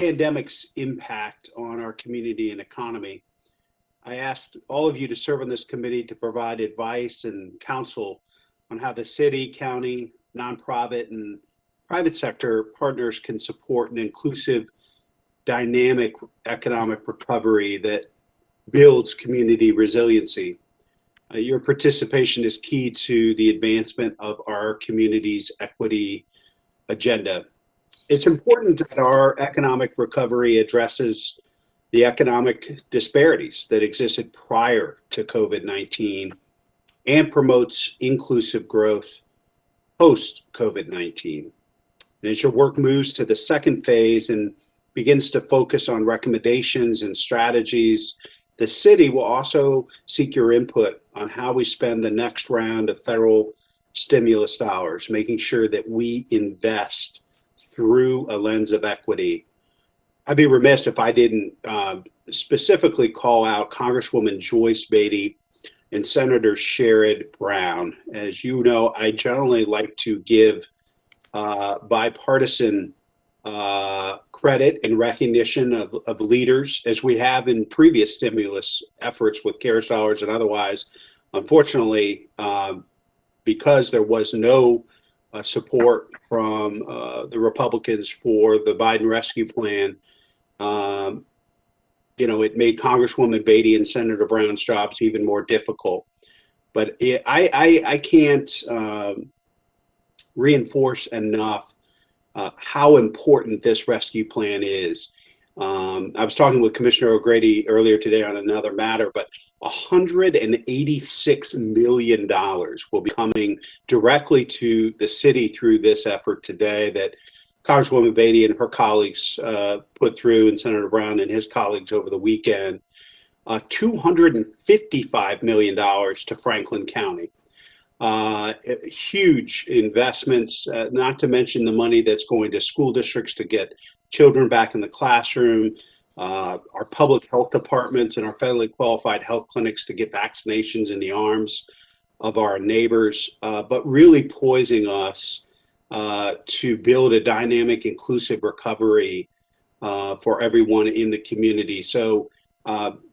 pandemic's impact on our community and economy, I asked all of you to serve on this committee to provide advice and counsel on how the city, county, nonprofit, and private sector partners can support an inclusive, dynamic economic recovery that builds community resiliency. Your participation is key to the advancement of our community's equity agenda. It's important that our economic recovery addresses the economic disparities that existed prior to COVID-19 and promotes inclusive growth post-COVID-19. And as your work moves to the second phase and begins to focus on recommendations and strategies, the city will also seek your input on how we spend the next round of federal stimulus dollars, making sure that we invest through a lens of equity. I'd be remiss if I didn't specifically call out Congresswoman Joyce Beatty and Senator Sherrod Brown. As you know, I generally like to give bipartisan credit and recognition of leaders, as we have in previous stimulus efforts with CARES dollars and otherwise. Unfortunately, because there was no support from the Republicans for the Biden rescue plan, it made Congresswoman Beatty and Senator Brown's jobs even more difficult. But I can't reinforce enough how important this rescue plan is. I was talking with Commissioner O'Grady earlier today on another matter, but $186 million will be coming directly to the city through this effort today that Congresswoman Beatty and her colleagues put through, and Senator Brown and his colleagues over the weekend. $255 million to Franklin County. Huge investments, not to mention the money that's going to school districts to get children back in the classroom, our public health departments and our federally qualified health clinics to get vaccinations in the arms of our neighbors, but really poising us to build a dynamic, inclusive recovery for everyone in the community. So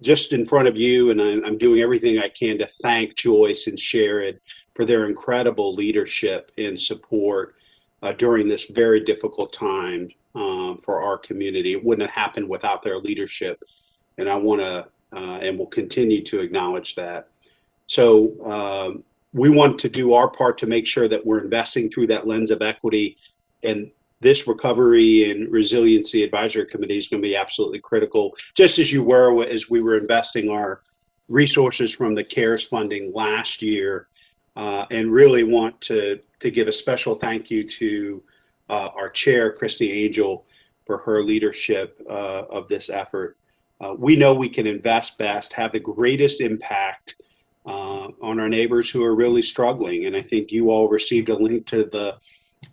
just in front of you, and I'm doing everything I can to thank Joyce and Sherrod for their incredible leadership and support during this very difficult time for our community. It wouldn't have happened without their leadership, and I want to and will continue to acknowledge that. So we want to do our part to make sure that we're investing through that lens of equity, and this Recovery and Resiliency Advisory Committee is going to be absolutely critical, just as you were as we were investing our resources from the CARES funding last year, and really want to give a special thank you to our chair, Christy Angel, for her leadership of this effort. We know we can invest best, have the greatest impact on our neighbors who are really struggling. And I think you all received a link to the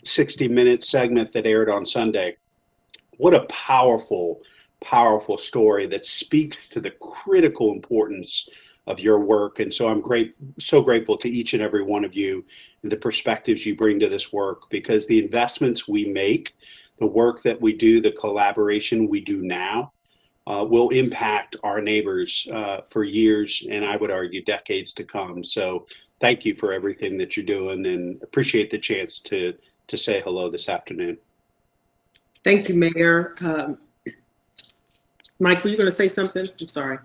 60-minute segment that aired on Sunday. What a powerful, powerful story that speaks to the critical importance of your work. And so I'm so grateful to each and every one of you and the perspectives you bring to this work, because the investments we make, the work that we do, the collaboration we do now, will impact our neighbors for years, and I would argue decades to come. So thank you for everything that you're doing, and appreciate the chance to say hello this afternoon. Thank you, Mayor. Mike, were you going to say something? I'm sorry.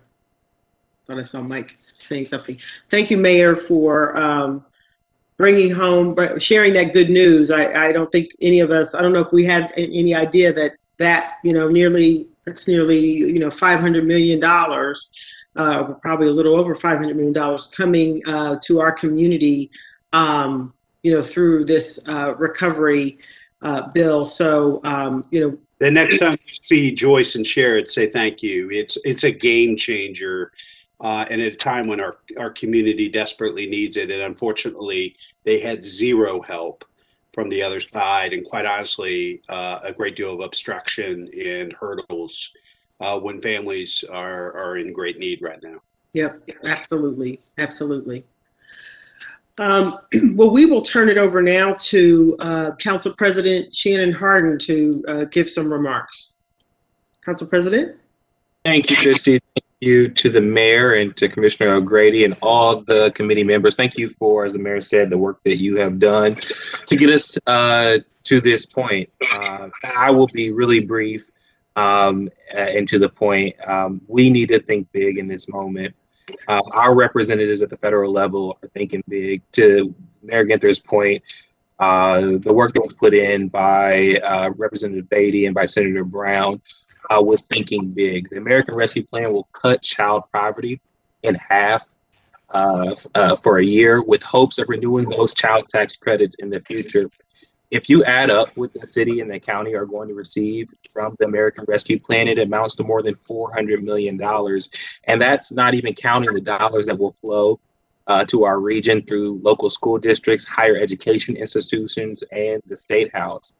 Thought I saw Mike saying something. Thank you, Mayor, for bringing home, sharing that good news. I don't think any of us, I don't know if we had any idea that nearly $500 million, probably a little over $500 million coming to our community, through this recovery bill. So, the next time you see Joyce and Sherrod, say thank you. It's a game changer, and at a time when our community desperately needs it. And unfortunately, they had zero help from the other side, and quite honestly, a great deal of obstruction and hurdles when families are in great need right now. Yep, absolutely, absolutely. Well, we will turn it over now to Council President Shannon Hardin to give some remarks. Council President? Thank you, Christy. Thank you to the mayor and to Commissioner O'Grady and all the committee members. Thank you for, as the mayor said, the work that you have done to get us to this point. I will be really brief and to the point. We need to think big in this moment. Our representatives at the federal level are thinking big. To Mayor Ginther's point, the work that was put in by Representative Beatty and by Senator Brown was thinking big. The American Rescue Plan will cut child poverty in half for a year with hopes of renewing those child tax credits in the future. If you add up what the city and the county are going to receive from the American Rescue Plan, it amounts to more than $400 million. And that's not even counting the dollars that will flow to our region through local school districts, higher education institutions, and the State House.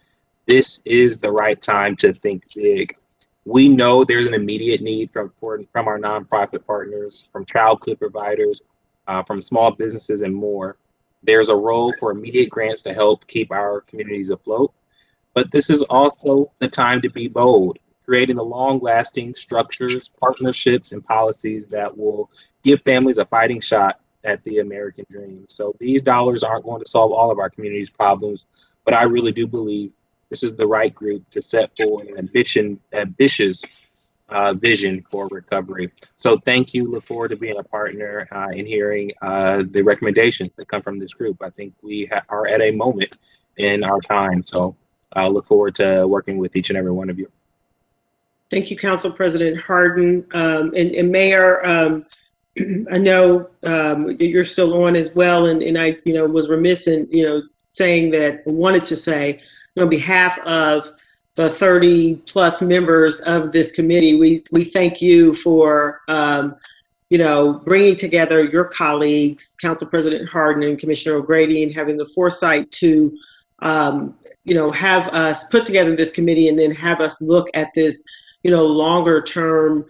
This is the right time to think big. We know there's an immediate need from our nonprofit partners, from childhood providers, from small businesses, and more. There's a role for immediate grants to help keep our communities afloat. But this is also the time to be bold, creating the long-lasting structures, partnerships, and policies that will give families a fighting shot at the American dream. So these dollars aren't going to solve all of our community's problems, but I really do believe this is the right group to set forward an ambitious vision for recovery. So thank you. Look forward to being a partner in hearing the recommendations that come from this group. I think we are at a moment in our time. So I look forward to working with each and every one of you. Thank you, Council President Hardin. And Mayor, I know you're still on as well, and I was remiss in saying that, wanted to say, on behalf of the 30 plus members of this committee, we thank you for bringing together your colleagues, Council President Hardin and Commissioner O'Grady, and having the foresight to have us put together this committee and then have us look at this longer term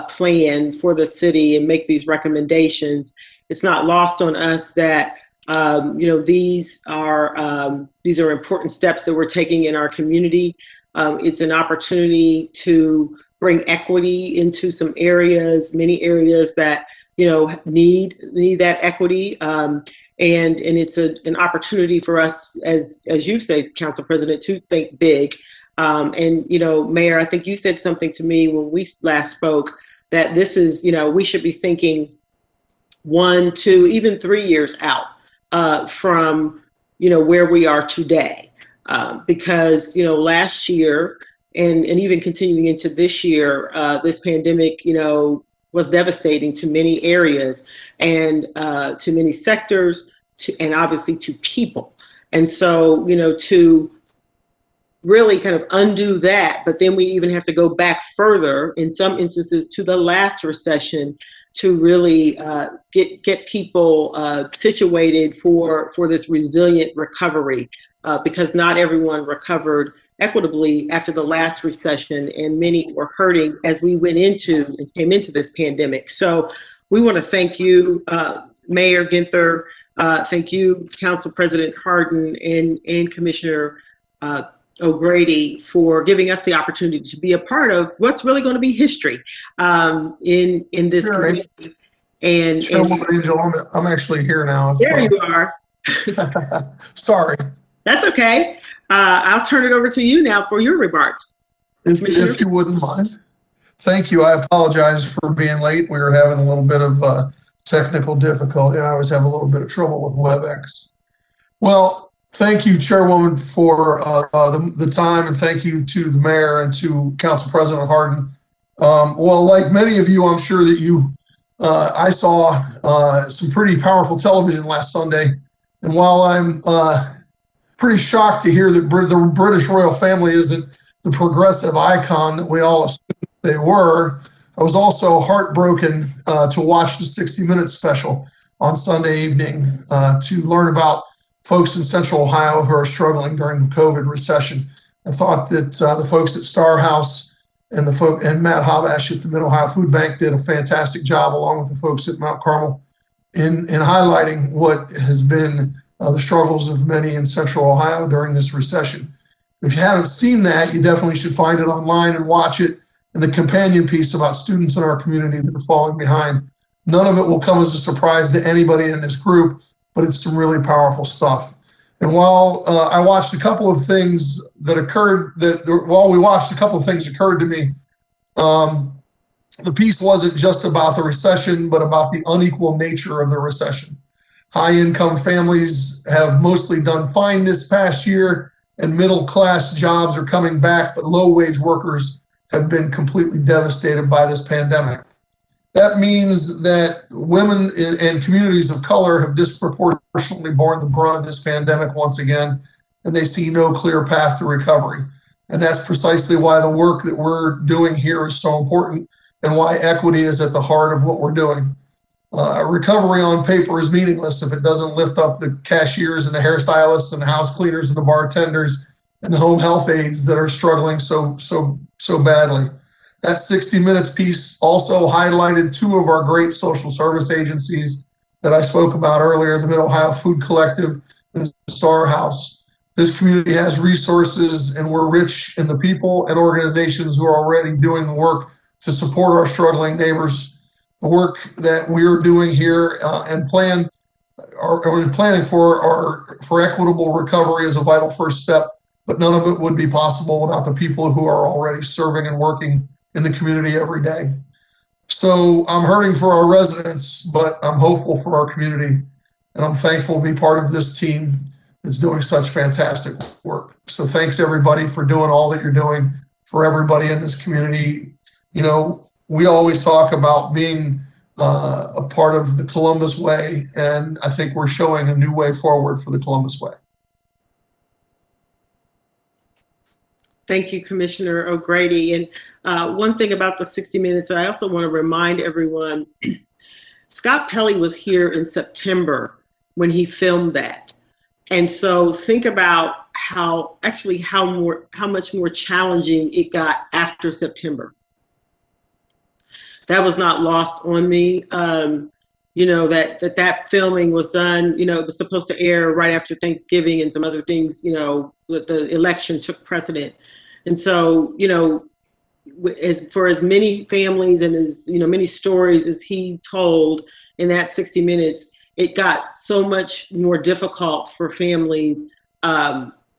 plan for the city and make these recommendations. It's not lost on us that these are important steps that we're taking in our community. It's an opportunity to bring equity into some areas, many areas that need that equity, and it's an opportunity for us, as you say, Council President, to think big. And Mayor, I think you said something to me when we last spoke that this is we should be thinking 1, 2, even 3 years out from where we are today, because last year and even continuing into this year, this pandemic was devastating to many areas and to many sectors, and obviously to people. And so to really kind of undo that, but then we even have to go back further in some instances to the last recession to really get people situated for this resilient recovery, because not everyone recovered equitably after the last recession, and many were hurting as we went into and came into this pandemic. So we want to thank you, Mayor Ginther, thank you, Council President Hardin, and Commissioner O'Grady, for giving us the opportunity to be a part of what's really going to be history in this community. And Angel, I'm actually here now. There you are. Sorry. That's okay. I'll turn it over to you now for your remarks. If you wouldn't mind. Thank you. I apologize for being late. We were having a little bit of technical difficulty. I always have a little bit of trouble with WebEx. Well, thank you, Chairwoman, for the time, and thank you to the Mayor and to Council President Hardin. Well, like many of you, I'm sure that I saw some pretty powerful television last Sunday, and while I'm pretty shocked to hear that the British royal family isn't the progressive icon that we all assumed they were, I was also heartbroken to watch the 60 Minutes special on Sunday evening to learn about folks in Central Ohio who are struggling during the COVID recession. I thought that the folks at Star House and Matt Habash at the Mid-Ohio Food Bank did a fantastic job, along with the folks at Mount Carmel, in highlighting what has been the struggles of many in Central Ohio during this recession. If you haven't seen that, you definitely should find it online and watch it. and the companion piece about students in our community that are falling behind. None of it will come as a surprise to anybody in this group, but it's some really powerful stuff. And while I watched a couple of things that occurred, while we watched, a couple of things occurred to me. The piece wasn't just about the recession, but about the unequal nature of the recession. High-income families have mostly done fine this past year, and middle-class jobs are coming back, but low-wage workers have been completely devastated by this pandemic. That means that women and communities of color have disproportionately borne the brunt of this pandemic once again, and they see no clear path to recovery. And that's precisely why the work that we're doing here is so important, and why equity is at the heart of what we're doing. Recovery on paper is meaningless if it doesn't lift up the cashiers and the hairstylists and the house cleaners and the bartenders and the home health aides that are struggling so badly. That 60 Minutes piece also highlighted two of our great social service agencies that I spoke about earlier, the Mid-Ohio Food Collective and Star House. This community has resources, and we're rich in the people and organizations who are already doing the work to support our struggling neighbors. The work that we're doing here and planning for equitable recovery is a vital first step, but none of it would be possible without the people who are already serving and working in the community every day. So I'm hurting for our residents, but I'm hopeful for our community, and I'm thankful to be part of this team that's doing such fantastic work. So thanks everybody for doing all that you're doing for everybody in this community. You know, we always talk about being a part of the Columbus way, and I think we're showing a new way forward for the Columbus way. Thank you, Commissioner O'Grady. And one thing about the 60 Minutes that I also want to remind everyone, Scott Pelley was here in September when he filmed that. And so think about how much more challenging it got after September. That was not lost on me. You know, that filming was done, you know, it was supposed to air right after Thanksgiving and some other things, you know, the election took precedent. And so, you know, for as many families and as, you know, many stories as he told in that 60 Minutes, it got so much more difficult for families,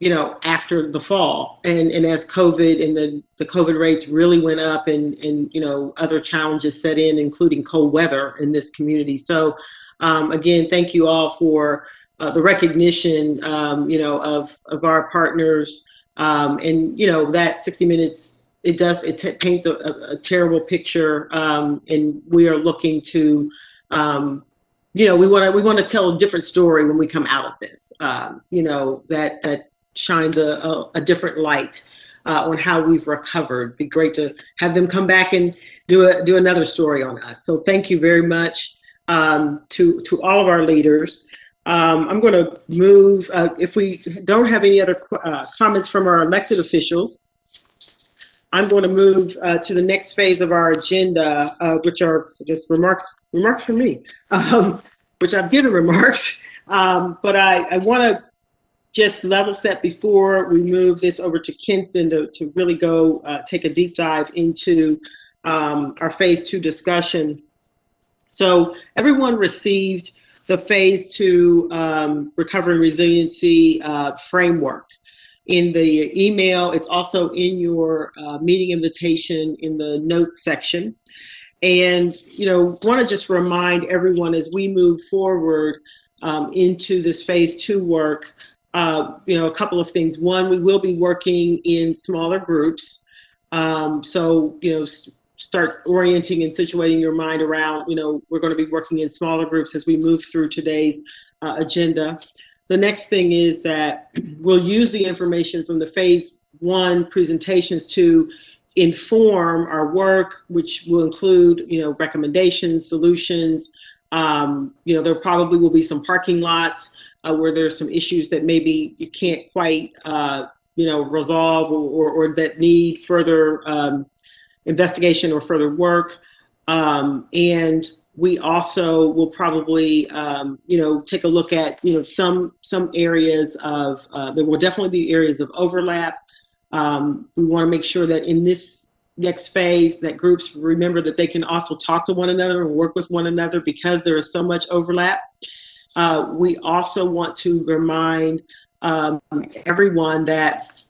you know, after the fall. And as COVID and the COVID rates really went up and, you know, other challenges set in, including cold weather in this community. So again, thank you all for the recognition, you know, of our partners. And, you know, that 60 Minutes, it paints a terrible picture. And we are looking to, you know, we want to tell a different story when we come out of this, you know, that shines a different light on how we've recovered. It'd be great to have them come back and do another story on us. So thank you very much to all of our leaders. I'm going to move, if we don't have any other comments from our elected officials, I'm going to move to the next phase of our agenda, which are just remarks from me, which I've given remarks, but I want to just level set before we move this over to Kinston to really go take a deep dive into our phase 2 discussion. So everyone received the phase 2 Recovery and Resiliency framework in the email. It's also in your meeting invitation in the notes section. And, you know, want to just remind everyone as we move forward into this phase 2 work, you know, a couple of things. One, we will be working in smaller groups. So, you know, start orienting and situating your mind around, you know, we're going to be working in smaller groups as we move through today's agenda. The next thing is that we'll use the information from the phase 1 presentations to inform our work, which will include, you know, recommendations, solutions. You know, there probably will be some parking lots where there's some issues that maybe you can't quite, you know, resolve or that need further investigation or further work. And we also will probably, you know, take a look at, you know, some areas of, there will definitely be areas of overlap. We want to make sure that in this next phase, that groups remember that they can also talk to one another and work with one another because there is so much overlap. We also want to remind everyone that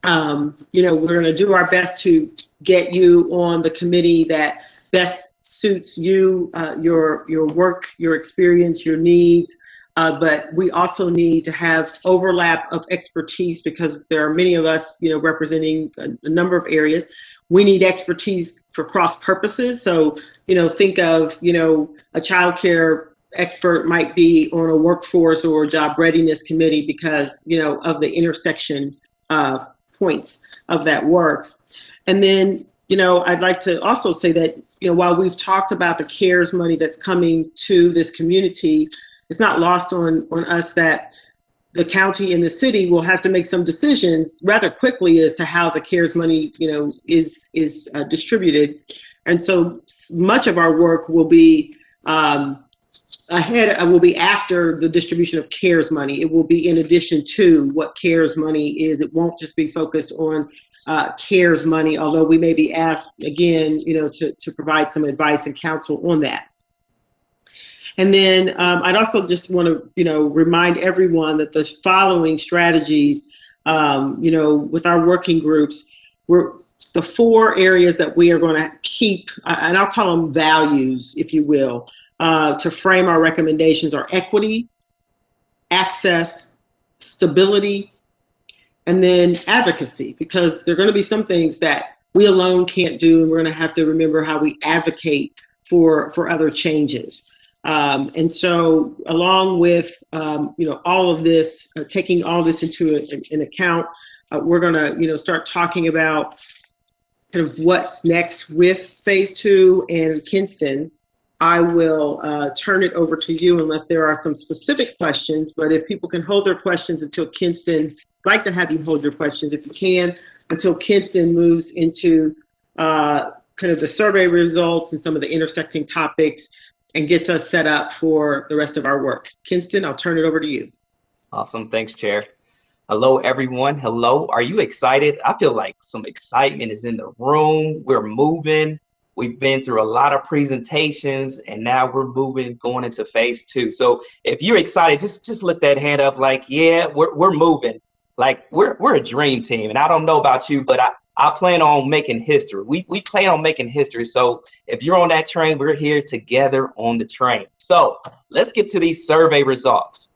we're going to do our best to get you on the committee that best suits you, your work, your experience, your needs. But we also need to have overlap of expertise because there are many of us, representing a number of areas. We need expertise for cross purposes. So, think of, a child care expert might be on a workforce or job readiness committee because, of the intersection points of that work. And then, I'd like to also say that, while we've talked about the CARES money that's coming to this community, it's not lost on us that the county and the city will have to make some decisions rather quickly as to how the CARES money, is distributed. And so much of our work will be will be after the distribution of CARES money. It will be in addition to what CARES money is. It won't just be focused on CARES money, although we may be asked again, to provide some advice and counsel on that. And then I'd also just want to, remind everyone that the following strategies, with our working groups, the 4 areas that we are going to keep, and I'll call them values, if you will, to frame our recommendations are equity, access, stability, and then advocacy, because there are going to be some things that we alone can't do, and we're going to have to remember how we advocate for other changes. And so along with, all of this, taking all this into an account, we're going to, start talking about kind of what's next with phase 2. And Kinston, I will turn it over to you unless there are some specific questions, but if people can hold their questions until Kinston, I'd like to have you hold your questions if you can, until Kinston moves into kind of the survey results and some of the intersecting topics and gets us set up for the rest of our work. Kinston, I'll turn it over to you. Awesome. Thanks, Chair. Hello, everyone. Hello. Are you excited? I feel like some excitement is in the room. We're moving. We've been through a lot of presentations, and now we're moving, going into phase 2. So if you're excited, just lift that hand up like, yeah, we're moving. Like we're a dream team. And I don't know about you, but I plan on making history. We plan on making history. So if you're on that train, we're here together on the train. So let's get to these survey results.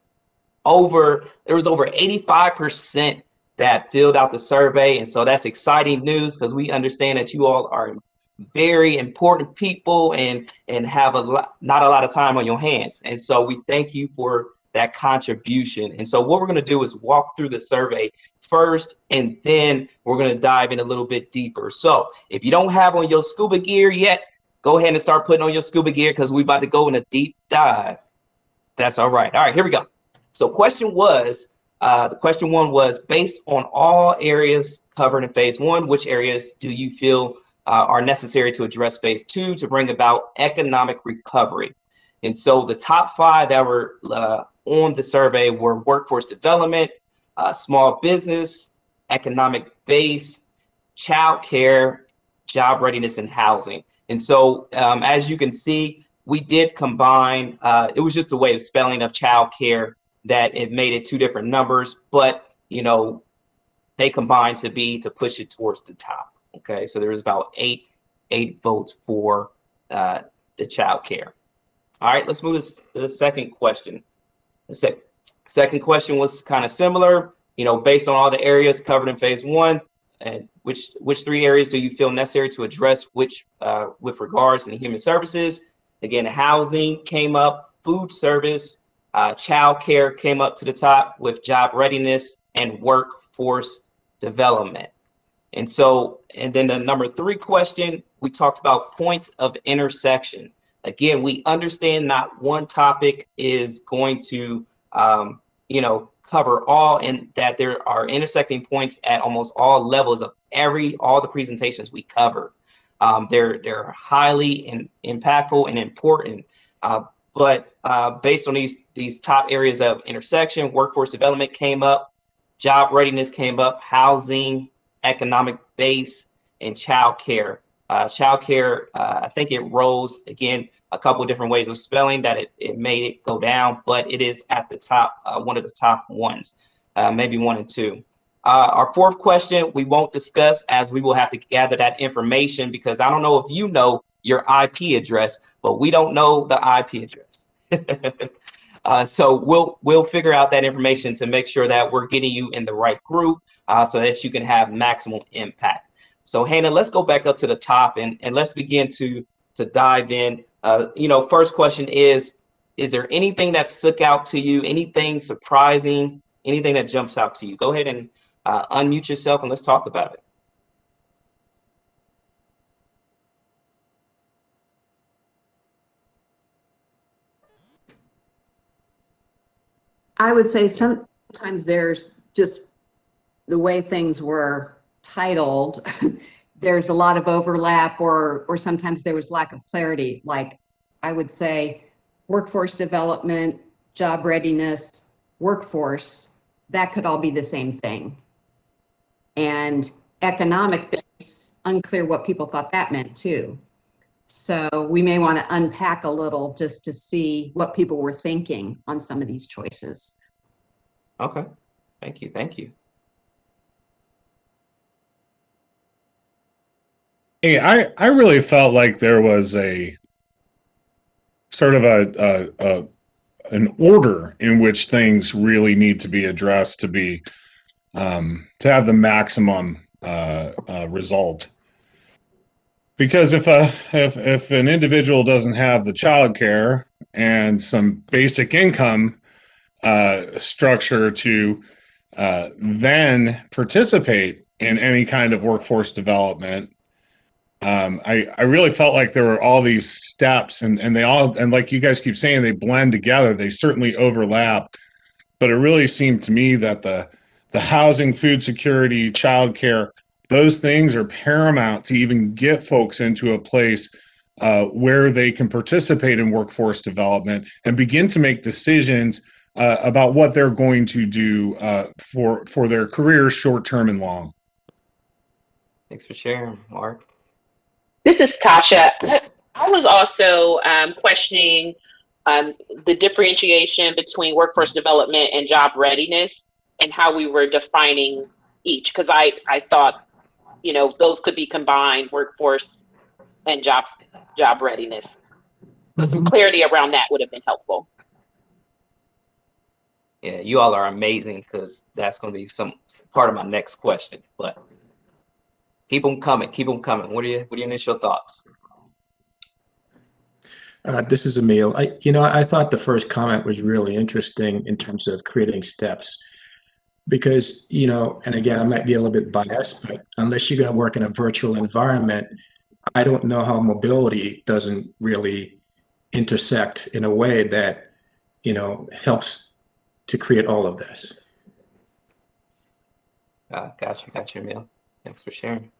There was over 85% that filled out the survey. And so that's exciting news because we understand that you all are very important people and have not a lot of time on your hands. And so we thank you for that contribution. And so what we're going to do is walk through the survey first, and then we're going to dive in a little bit deeper. So if you don't have on your scuba gear yet, go ahead and start putting on your scuba gear because we're about to go in a deep dive. That's all right. All right, here we go. So question 1 was, based on all areas covered in phase 1, which areas do you feel are necessary to address phase 2 to bring about economic recovery? And so the top 5 that were on the survey were workforce development, small business, economic base, child care, job readiness, and housing. And so as you can see, we did combine, it was just a way of spelling of child care that it made it 2 different numbers, but they combined to push it towards the top. Okay, so there was about eight votes for the child care. All right, let's move to the second question. The second question was kind of similar, based on all the areas covered in phase 1, and which 3 areas do you feel necessary to address which with regards to human services? Again, housing came up, food service, child care came up to the top with job readiness and workforce development. And then the number 3 question, we talked about points of intersection. Again, we understand not one topic is going to, cover all, and that there are intersecting points at almost all levels of all the presentations we cover. They're highly impactful and important, but based on these top areas of intersection, workforce development came up, job readiness came up, housing, economic base, in childcare. Childcare, I think it rose, again, a couple of different ways of spelling that it made it go down, but it is at the top, one of the top ones, maybe 1 and 2. Our fourth question we won't discuss, as we will have to gather that information, because I don't know if you know your IP address, but we don't know the IP address. So we'll figure out that information to make sure that we're getting you in the right group, so that you can have maximum impact. So Hannah, let's go back up to the top and let's begin to dive in. First question is there anything that stuck out to you? Anything surprising? Anything that jumps out to you? Go ahead and unmute yourself and let's talk about it. I would say sometimes there's just the way things were titled, there's a lot of overlap, or sometimes there was lack of clarity. Like I would say workforce development, job readiness, workforce, that could all be the same thing. And economic base, unclear what people thought that meant too. So we may want to unpack a little just to see what people were thinking on some of these choices. Okay, thank you, thank you. Hey, I really felt like there was a sort of an order in which things really need to be addressed to be to have the maximum result. Because if an individual doesn't have the childcare and some basic income structure to then participate in any kind of workforce development, I really felt like there were all these steps, and they all, and like you guys keep saying, they blend together. They certainly overlap, but it really seemed to me that the housing, food security, childcare, those things are paramount to even get folks into a place where they can participate in workforce development and begin to make decisions about what they're going to do for their careers, short term and long. Thanks for sharing, Mark. This is Tasha. I was also questioning the differentiation between workforce development and job readiness and how we were defining each, because I thought, those could be combined, workforce and job readiness. So some clarity around that would have been helpful. Yeah, you all are amazing, because that's going to be some part of my next question, but keep them coming, keep them coming. What are your initial thoughts? This is Emil. I thought the first comment was really interesting in terms of creating steps, because, and again, I might be a little bit biased, but unless you're going to work in a virtual environment, I don't know how mobility doesn't really intersect in a way that, helps to create all of this. Gotcha, Emil. Thanks for sharing.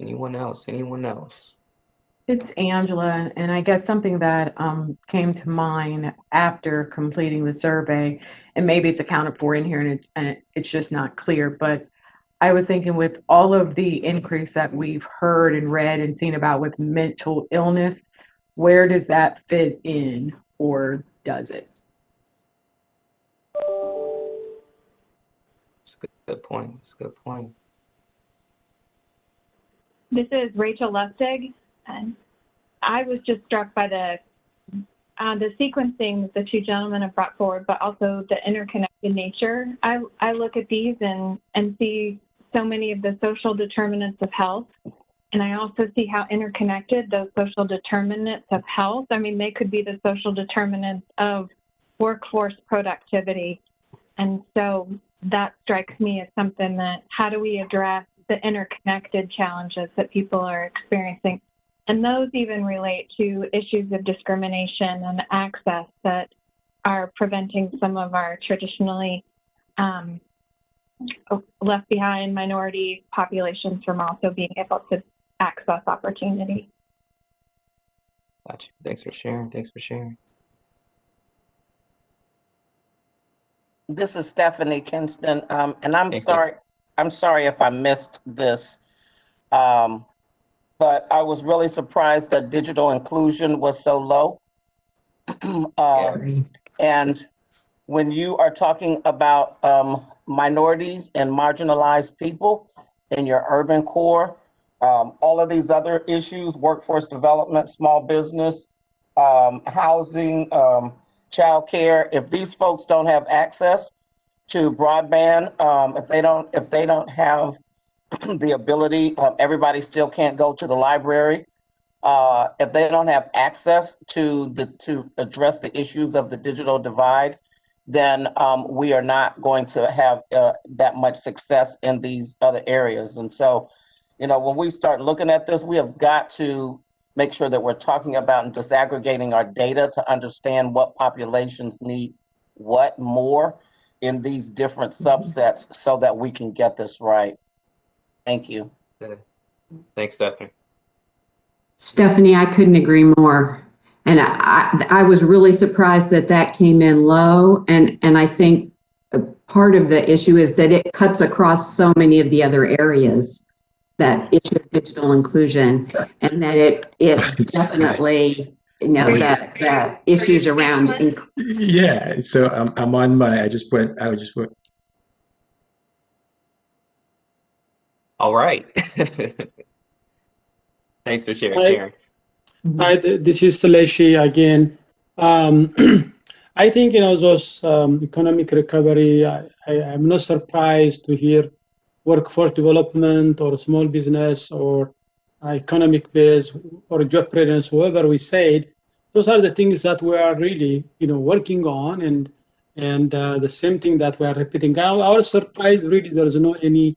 Anyone else? It's Angela, and I guess something that came to mind after completing the survey, and maybe it's accounted for in here and it's just not clear, but I was thinking with all of the increase that we've heard and read and seen about with mental illness, where does that fit in, or does it? That's a good point. This is Rachel Lustig, and I was just struck by the sequencing that the two gentlemen have brought forward, but also the interconnected nature. I look at these and see so many of the social determinants of health, and I also see how interconnected those social determinants of health, they could be the social determinants of workforce productivity. And so that strikes me as something that, how do we address the interconnected challenges that people are experiencing? And those even relate to issues of discrimination and access that are preventing some of our traditionally left behind minority populations from also being able to access opportunity. Gotcha. Thanks for sharing. This is Stephanie Kinston, and I'm Thanks, sorry. I'm sorry if I missed this, but I was really surprised that digital inclusion was so low. And when you are talking about minorities and marginalized people in your urban core, all of these other issues, workforce development, small business, housing, childcare, if these folks don't have access to broadband, if they don't have the ability, everybody still can't go to the library. If they don't have access to address the issues of the digital divide, then we are not going to have that much success in these other areas. And so, you know, when we start looking at this, we have got to make sure that we're talking about and disaggregating our data to understand what populations need what more in these different subsets so that we can get this right. Thank you. Thanks, Stephanie. Stephanie, I couldn't agree more. And I was really surprised that that came in low. And I think part of the issue is that it cuts across so many of the other areas, that issue of digital inclusion, and that it definitely, you know, that issues around. Yeah. So I'm on my, I just went. All right. Thanks for sharing, Karen. Hi, this is Saleshi again. I think, you know, those economic recovery, I'm not surprised to hear workforce development or small business or economic base or job readiness, whoever we said, those are the things that we are really, you know, working on, and the same thing that we are repeating. I was surprised really there is no any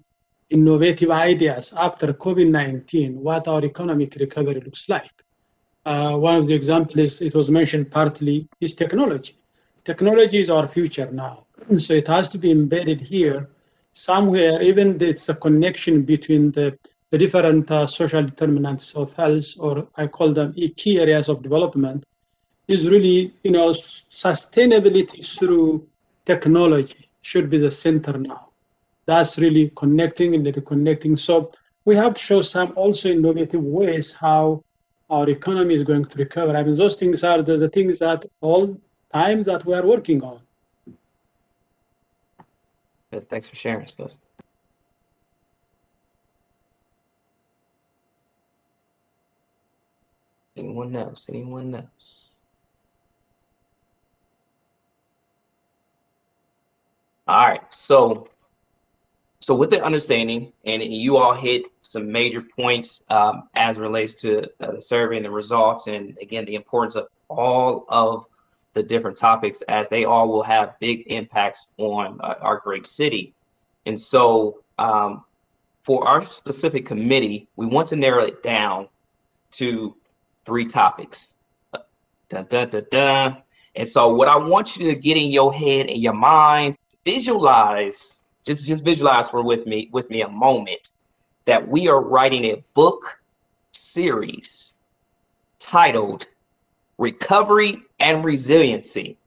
innovative ideas after COVID-19, what our economic recovery looks like. One of the examples, it was mentioned partly, is technology. Technology is our future now. So it has to be embedded here somewhere, even it's a connection between the different social determinants of health, or I call them key areas of development, is really, you know, sustainability through technology should be the center now. That's really connecting and reconnecting. So we have to show some also innovative ways how our economy is going to recover. I mean, those things are the things that all times that we are working on. Good. Thanks for sharing, Sos. Anyone else? Anyone else? All right. So with the understanding, and you all hit some major points as relates to the survey and the results, and again, the importance of all of the different topics, as they all will have big impacts on our great city. And so for our specific committee, we want to narrow it down to 3 topics. And so what I want you to get in your head and your mind, visualize, just visualize with me a moment that we are writing a book series titled Recovery and Resiliency.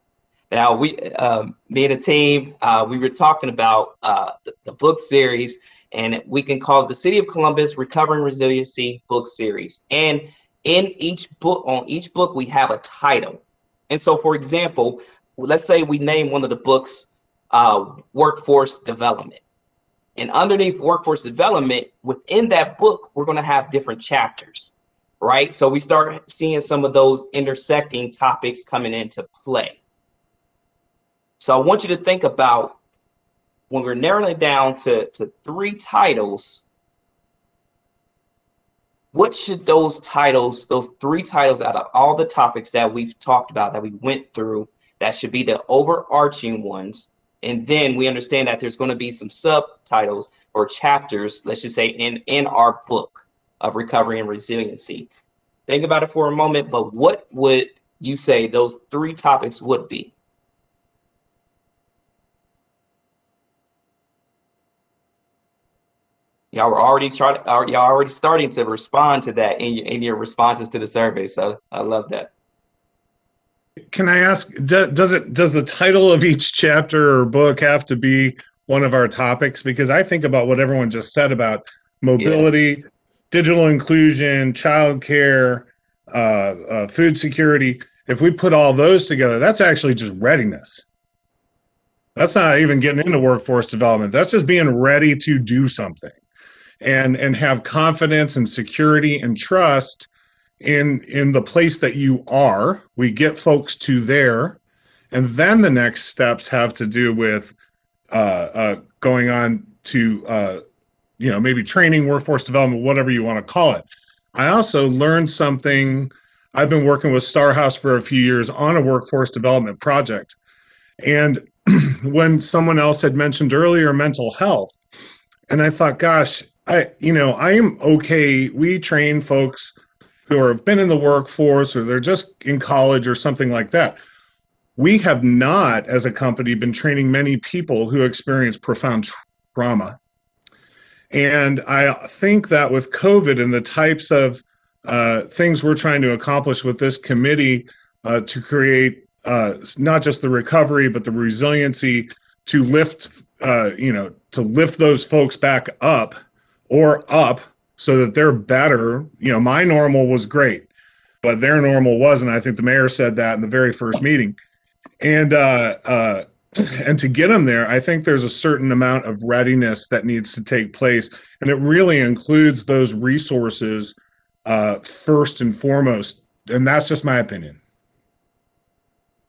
Now, me and the team, we were talking about the book series, and we can call it the City of Columbus Recovery and Resiliency book series. And in each book, on each book, we have a title. And so, for example, let's say we name one of the books Workforce Development. And underneath Workforce Development, within that book, we're going to have different chapters, right? So we start seeing some of those intersecting topics coming into play. So I want you to think about, when we're narrowing it down to 3 titles, what should those 3 titles out of all the topics that we've talked about, that we went through, that should be the overarching ones? And then we understand that there's going to be some subtitles or chapters, let's just say, in our book of Recovery and Resiliency. Think about it for a moment, but what would you say those 3 topics would be? Y'all were already starting to respond to that in your responses to the survey. So I love that. Can I ask, does the title of each chapter or book have to be one of our topics? Because I think about what everyone just said about mobility, digital inclusion, childcare, food security. If we put all those together, that's actually just readiness. That's not even getting into workforce development. That's just being ready to do something and have confidence and security and trust in the place that you are. We get folks to there. And then the next steps have to do with going on to, maybe training, workforce development, whatever you want to call it. I also learned something. I've been working with Star House for a few years on a workforce development project. And when someone else had mentioned earlier mental health, and I thought, gosh, I am okay. We train folks who have been in the workforce or they're just in college or something like that. We have not, as a company, been training many people who experience profound trauma. And I think that with COVID and the types of things we're trying to accomplish with this committee to create not just the recovery, but the resiliency to lift, to lift those folks back up so that they're better. My normal was great, but their normal wasn't. I think the mayor said that in the very first meeting. And to get them there, I think there's a certain amount of readiness that needs to take place. And it really includes those resources first and foremost. And that's just my opinion.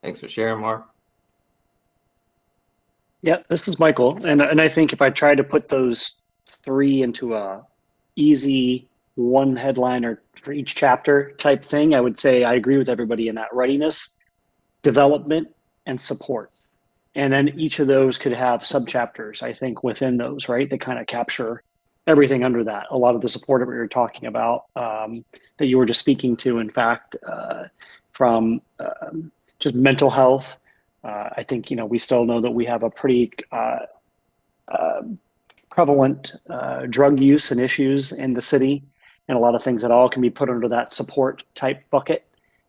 Thanks for sharing, Mark. Yeah, this is Michael. And I think if I try to put those three into a easy one headliner for each chapter type thing, I would say I agree with everybody in that: readiness, development, and support. And then each of those could have subchapters, I think, within those, right? That kind of capture everything under that. A lot of the support that we were talking about, that you were just speaking to, in fact, from just mental health. I think, we still know that we have a pretty prevalent drug use and issues in the city, and a lot of things that all can be put under that support type bucket.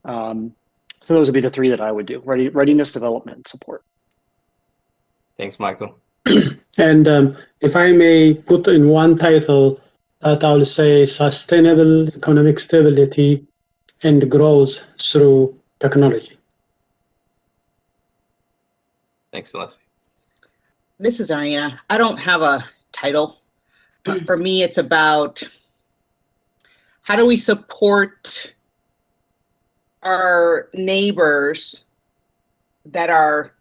So those would be the three that I would do: readiness, development, and support. Thanks, Michael. And if I may put in one title, that I will say sustainable economic stability and growth through technology. Thanks, Celeste. This is Ariana. I don't have a title. For me, it's about how do we support our neighbors that are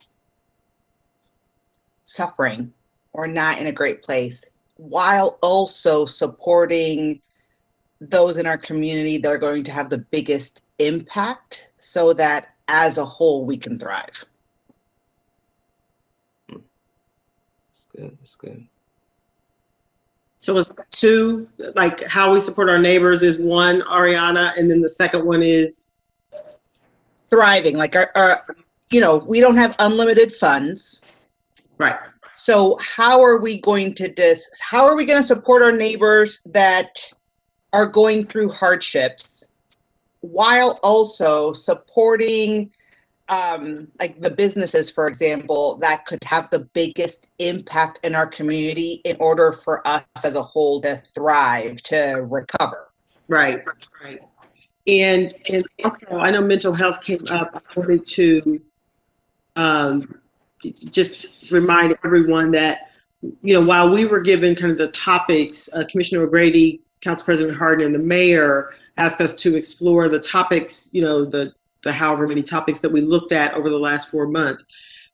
suffering or not in a great place, while also supporting those in our community that are going to have the biggest impact, so that as a whole we can thrive. That's good. So it's two, like how we support our neighbors is one, Ariana, and then the second one is thriving. Like we don't have unlimited funds. Right. So how are we going to support our neighbors that are going through hardships, while also supporting like the businesses, for example, that could have the biggest impact in our community in order for us as a whole to thrive, to recover. Right. And also, I know mental health came up. I wanted to just remind everyone that, while we were given kind of the topics, Commissioner O'Grady, Council President Hardin, and the mayor asked us to explore the topics, the however many topics that we looked at over the last 4 months.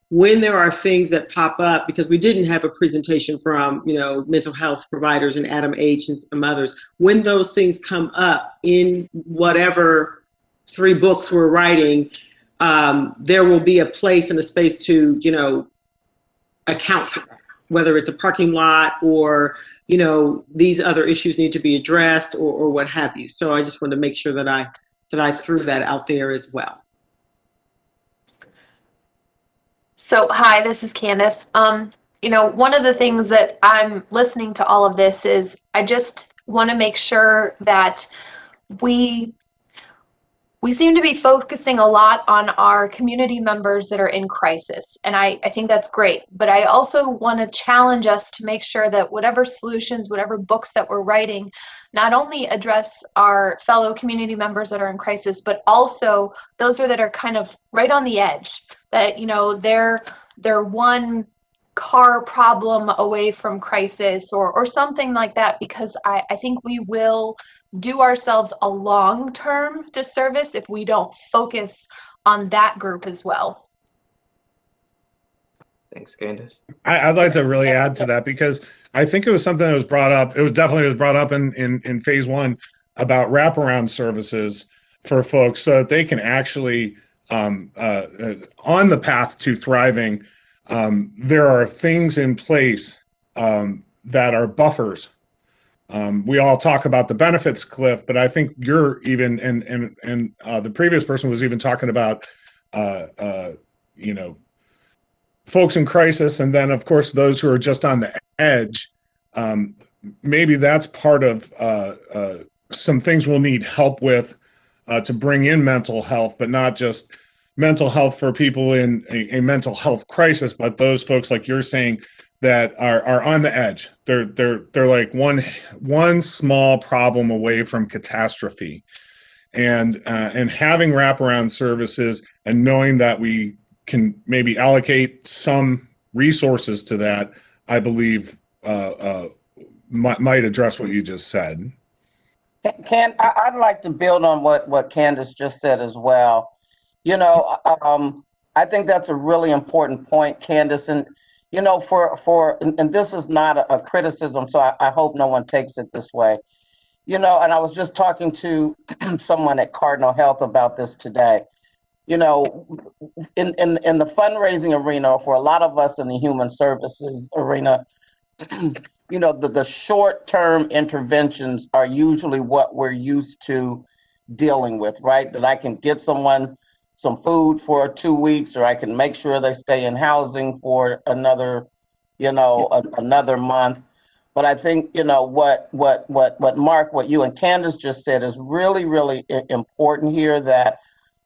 When there are things that pop up, because we didn't have a presentation from, mental health providers and Adam H. and some others, when those things come up in whatever 3 books we're writing, there will be a place and a space to, account for that, whether it's a parking lot or, these other issues need to be addressed or what have you. So I just wanted to make sure that I threw that out there as well. So, hi, this is Candace. One of the things that I'm listening to all of this is I just want to make sure that we we seem to be focusing a lot on our community members that are in crisis. And I think that's great. But I also want to challenge us to make sure that whatever solutions, whatever books that we're writing, not only address our fellow community members that are in crisis, but also those that are kind of right on the edge, that, you know, they're one car problem away from crisis or something like that, because I think we will do ourselves a long-term disservice if we don't focus on that group as well. Thanks, Candace. I'd like to really add to that, because I think it was something that was brought up. It was definitely brought up in phase one about wraparound services for folks so that they can actually, on the path to thriving, there are things in place that are buffers. We all talk about the benefits cliff, but I think you're even, and the previous person was even talking about, you know, folks in crisis, and then of course those who are just on the edge. Maybe that's part of some things we'll need help with to bring in mental health, but not just mental health for people in a mental health crisis, but those folks, like you're saying, that are on the edge. They're like one small problem away from catastrophe, and having wraparound services and knowing that we can maybe allocate some resources to that, I believe might address what you just said. I'd like to build on what Candace just said as well. You know, I think that's a really important point, Candace. And, you know, and this is not a criticism, so I hope no one takes it this way. You know, and I was just talking to someone at Cardinal Health about this today. You know, in the fundraising arena, for a lot of us in the human services arena, you know, the short-term interventions are usually what we're used to dealing with, right? That I can get someone some food for 2 weeks, or I can make sure they stay in housing for another, you know, another month. But I think, you know, what Mark, what you and Candace just said is really, really important here, that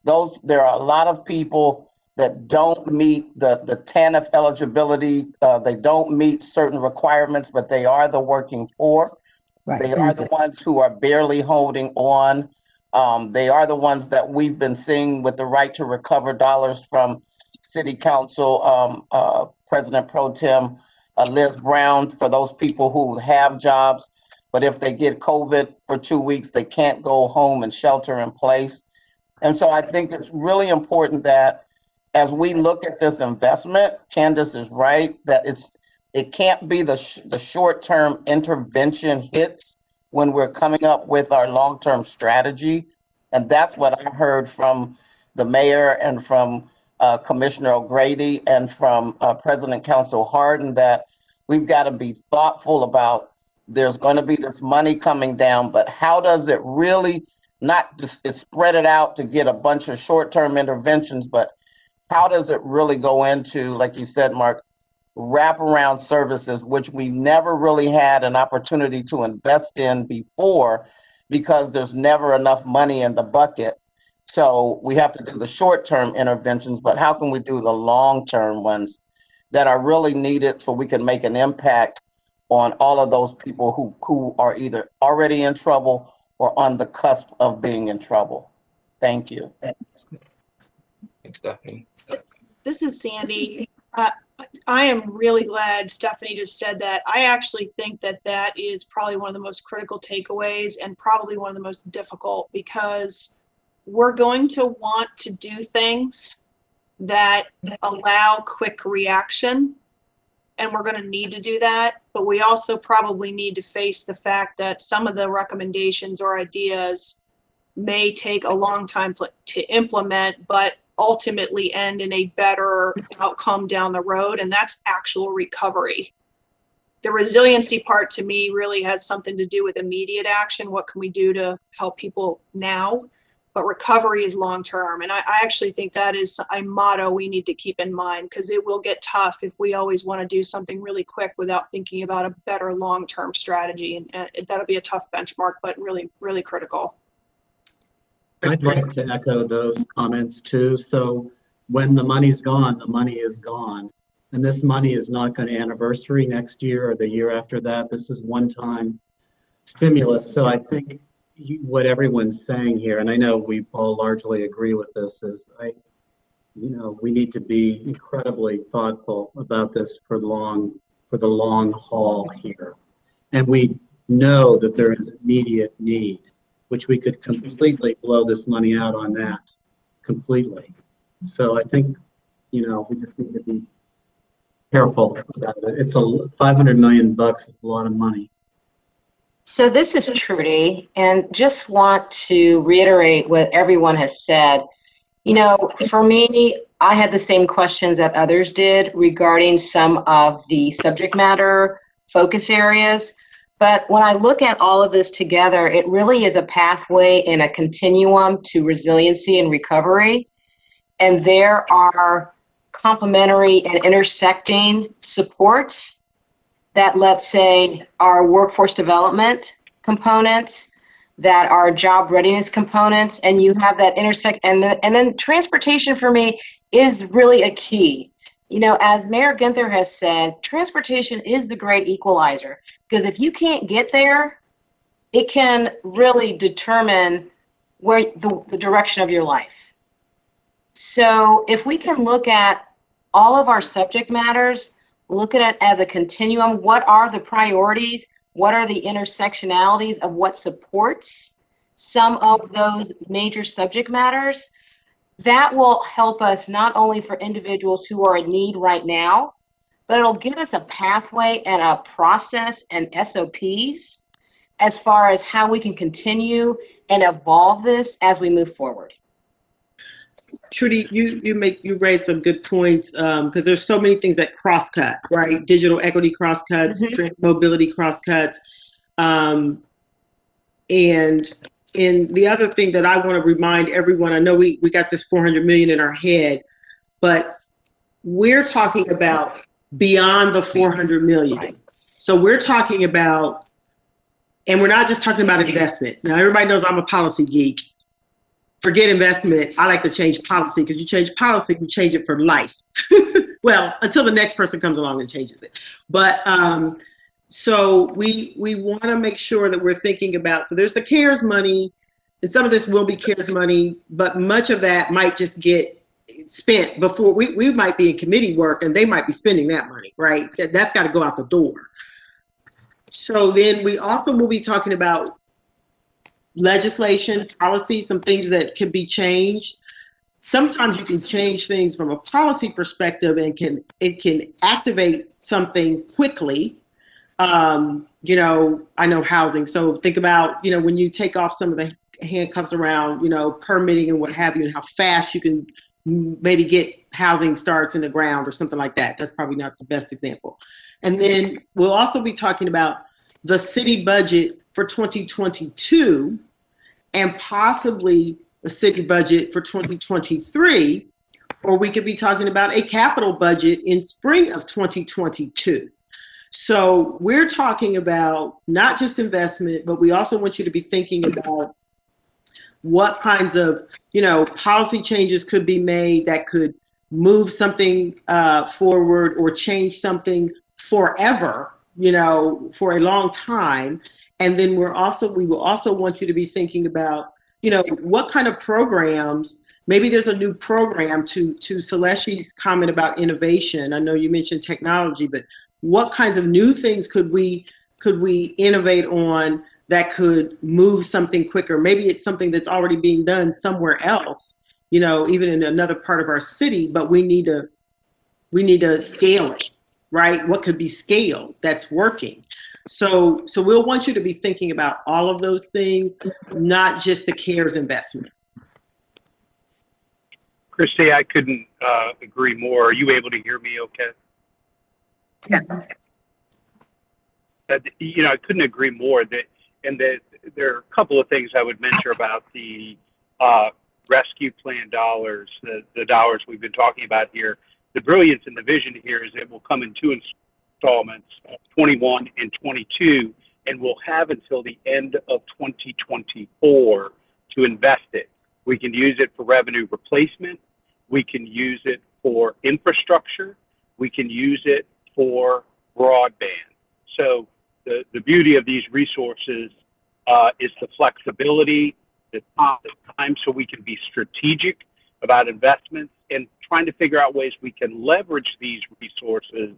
there are a lot of people that don't meet the TANF eligibility. They don't meet certain requirements, but they are the working poor. Right. They are the ones who are barely holding on. They are the ones that we've been seeing with the right to recover dollars from City Council President Pro Tem Liz Brown, for those people who have jobs, but if they get COVID for 2 weeks, they can't go home and shelter in place. And so I think it's really important that as we look at this investment, Candace is right, that it can't be the short-term intervention hits when we're coming up with our long-term strategy. And that's what I heard from the mayor and from Commissioner O'Grady and from President Council Harden, that we've got to be thoughtful about, there's going to be this money coming down, but how does it really, not just spread it out to get a bunch of short-term interventions, but how does it really go into, like you said, Mark, wraparound services, which we never really had an opportunity to invest in before, because there's never enough money in the bucket. So we have to do the short-term interventions, but how can we do the long-term ones that are really needed so we can make an impact on all of those people who are either already in trouble or on the cusp of being in trouble? Thank you. Thanks, Stephanie. This is Sandy. I am really glad Stephanie just said that. I actually think that is probably one of the most critical takeaways, and probably one of the most difficult, because we're going to want to do things that allow quick reaction, and we're going to need to do that. But we also probably need to face the fact that some of the recommendations or ideas may take a long time to implement, but ultimately end in a better outcome down the road, and that's actual recovery. The resiliency part, to me, really has something to do with immediate action. What can we do to help people now? But recovery is long term, and I actually think that is a motto we need to keep in mind, because it will get tough if we always want to do something really quick without thinking about a better long-term strategy, and that'll be a tough benchmark, but really, really critical. I'd like to echo those comments too. So when the money's gone, the money is gone. And this money is not going to anniversary next year or the year after that. This is one-time stimulus. So I think what everyone's saying here, and I know we all largely agree with this, is we need to be incredibly thoughtful about this for the long haul here. And we know that there is immediate need, which we could completely blow this money out on that completely. So I think, we just need to be careful about it. It's $500 million is a lot of money. So this is Trudy, and just want to reiterate what everyone has said. For me, I had the same questions that others did regarding some of the subject matter focus areas. But when I look at all of this together, it really is a pathway and a continuum to resiliency and recovery. And there are complementary and intersecting supports that, let's say, are workforce development components, that are job readiness components, and you have that intersect, and then transportation for me is really a key. As Mayor Ginther has said, transportation is the great equalizer, because if you can't get there, it can really determine where the direction of your life. So if we can look at all of our subject matters, look at it as a continuum, what are the priorities? What are the intersectionalities of what supports some of those major subject matters? That will help us not only for individuals who are in need right now, but it'll give us a pathway and a process and SOPs as far as how we can continue and evolve this as we move forward. Trudy, you raised some good points because there's so many things that cross-cut, right? Digital equity cross-cuts, mobility cross-cuts. And the other thing that I want to remind everyone, I know we got this 400 million in our head, but we're talking about beyond the 400 million. Right. So we're talking about, and we're not just talking about investment. Now, everybody knows I'm a policy geek. Forget investment. I like to change policy, because you change policy, you change it for life. Well, until the next person comes along and changes it. But so we want to make sure that we're thinking about, so there's the CARES money, and some of this will be CARES money, but much of that might just get spent before we might be in committee work, and they might be spending that money, right? That's got to go out the door. So then we also will be talking about legislation, policy, some things that can be changed. Sometimes you can change things from a policy perspective, and it can activate something quickly. I know housing. So think about, when you take off some of the handcuffs around, permitting and what have you, and how fast you can maybe get housing starts in the ground or something like that. That's probably not the best example. And then we'll also be talking about the city budget for 2022 and possibly the city budget for 2023, or we could be talking about a capital budget in spring of 2022. So we're talking about not just investment, but we also want you to be thinking about what kinds of, policy changes could be made that could move something forward or change something forever, for a long time. And then we will also want you to be thinking about, what kind of programs, maybe there's a new program to Celeste's comment about innovation. I know you mentioned technology, but what kinds of new things could we innovate on that could move something quicker? Maybe it's something that's already being done somewhere else, even in another part of our city, but we need to scale it, right? What could be scaled that's working? So we'll want you to be thinking about all of those things, not just the CARES investment. Christy, I couldn't agree more. Are you able to hear me okay? Yes. I couldn't agree more. There are a couple of things I would mention about the rescue plan dollars, the dollars we've been talking about here. The brilliance and the vision here is it will come in two installments, 21 and 22, and we'll have until the end of 2024 to invest it. We can use it for revenue replacement. We can use it for infrastructure. We can use it for broadband. So the beauty of these resources is the flexibility, the time, so we can be strategic about investments and trying to figure out ways we can leverage these resources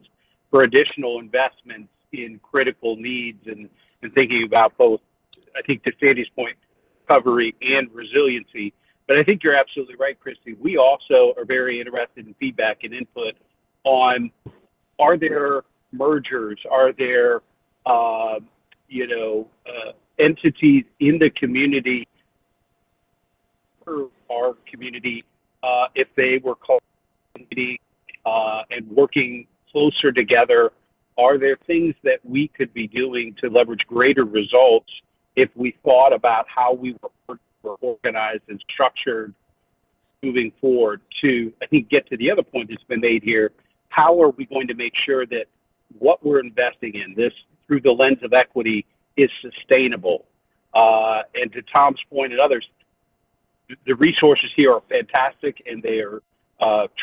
for additional investments in critical needs and thinking about both, I think to Sandy's point, recovery and resiliency. But I think you're absolutely right, Christy. We also are very interested in feedback and input on, are there mergers? Are there, entities in the community, or our community, if they were called community and working closer together? Are there things that we could be doing to leverage greater results if we thought about how we were organized and structured moving forward to, I think, get to the other point that's been made here? How are we going to make sure that what we're investing in, this through the lens of equity, is sustainable? And to Tom's point and others, the resources here are fantastic and they are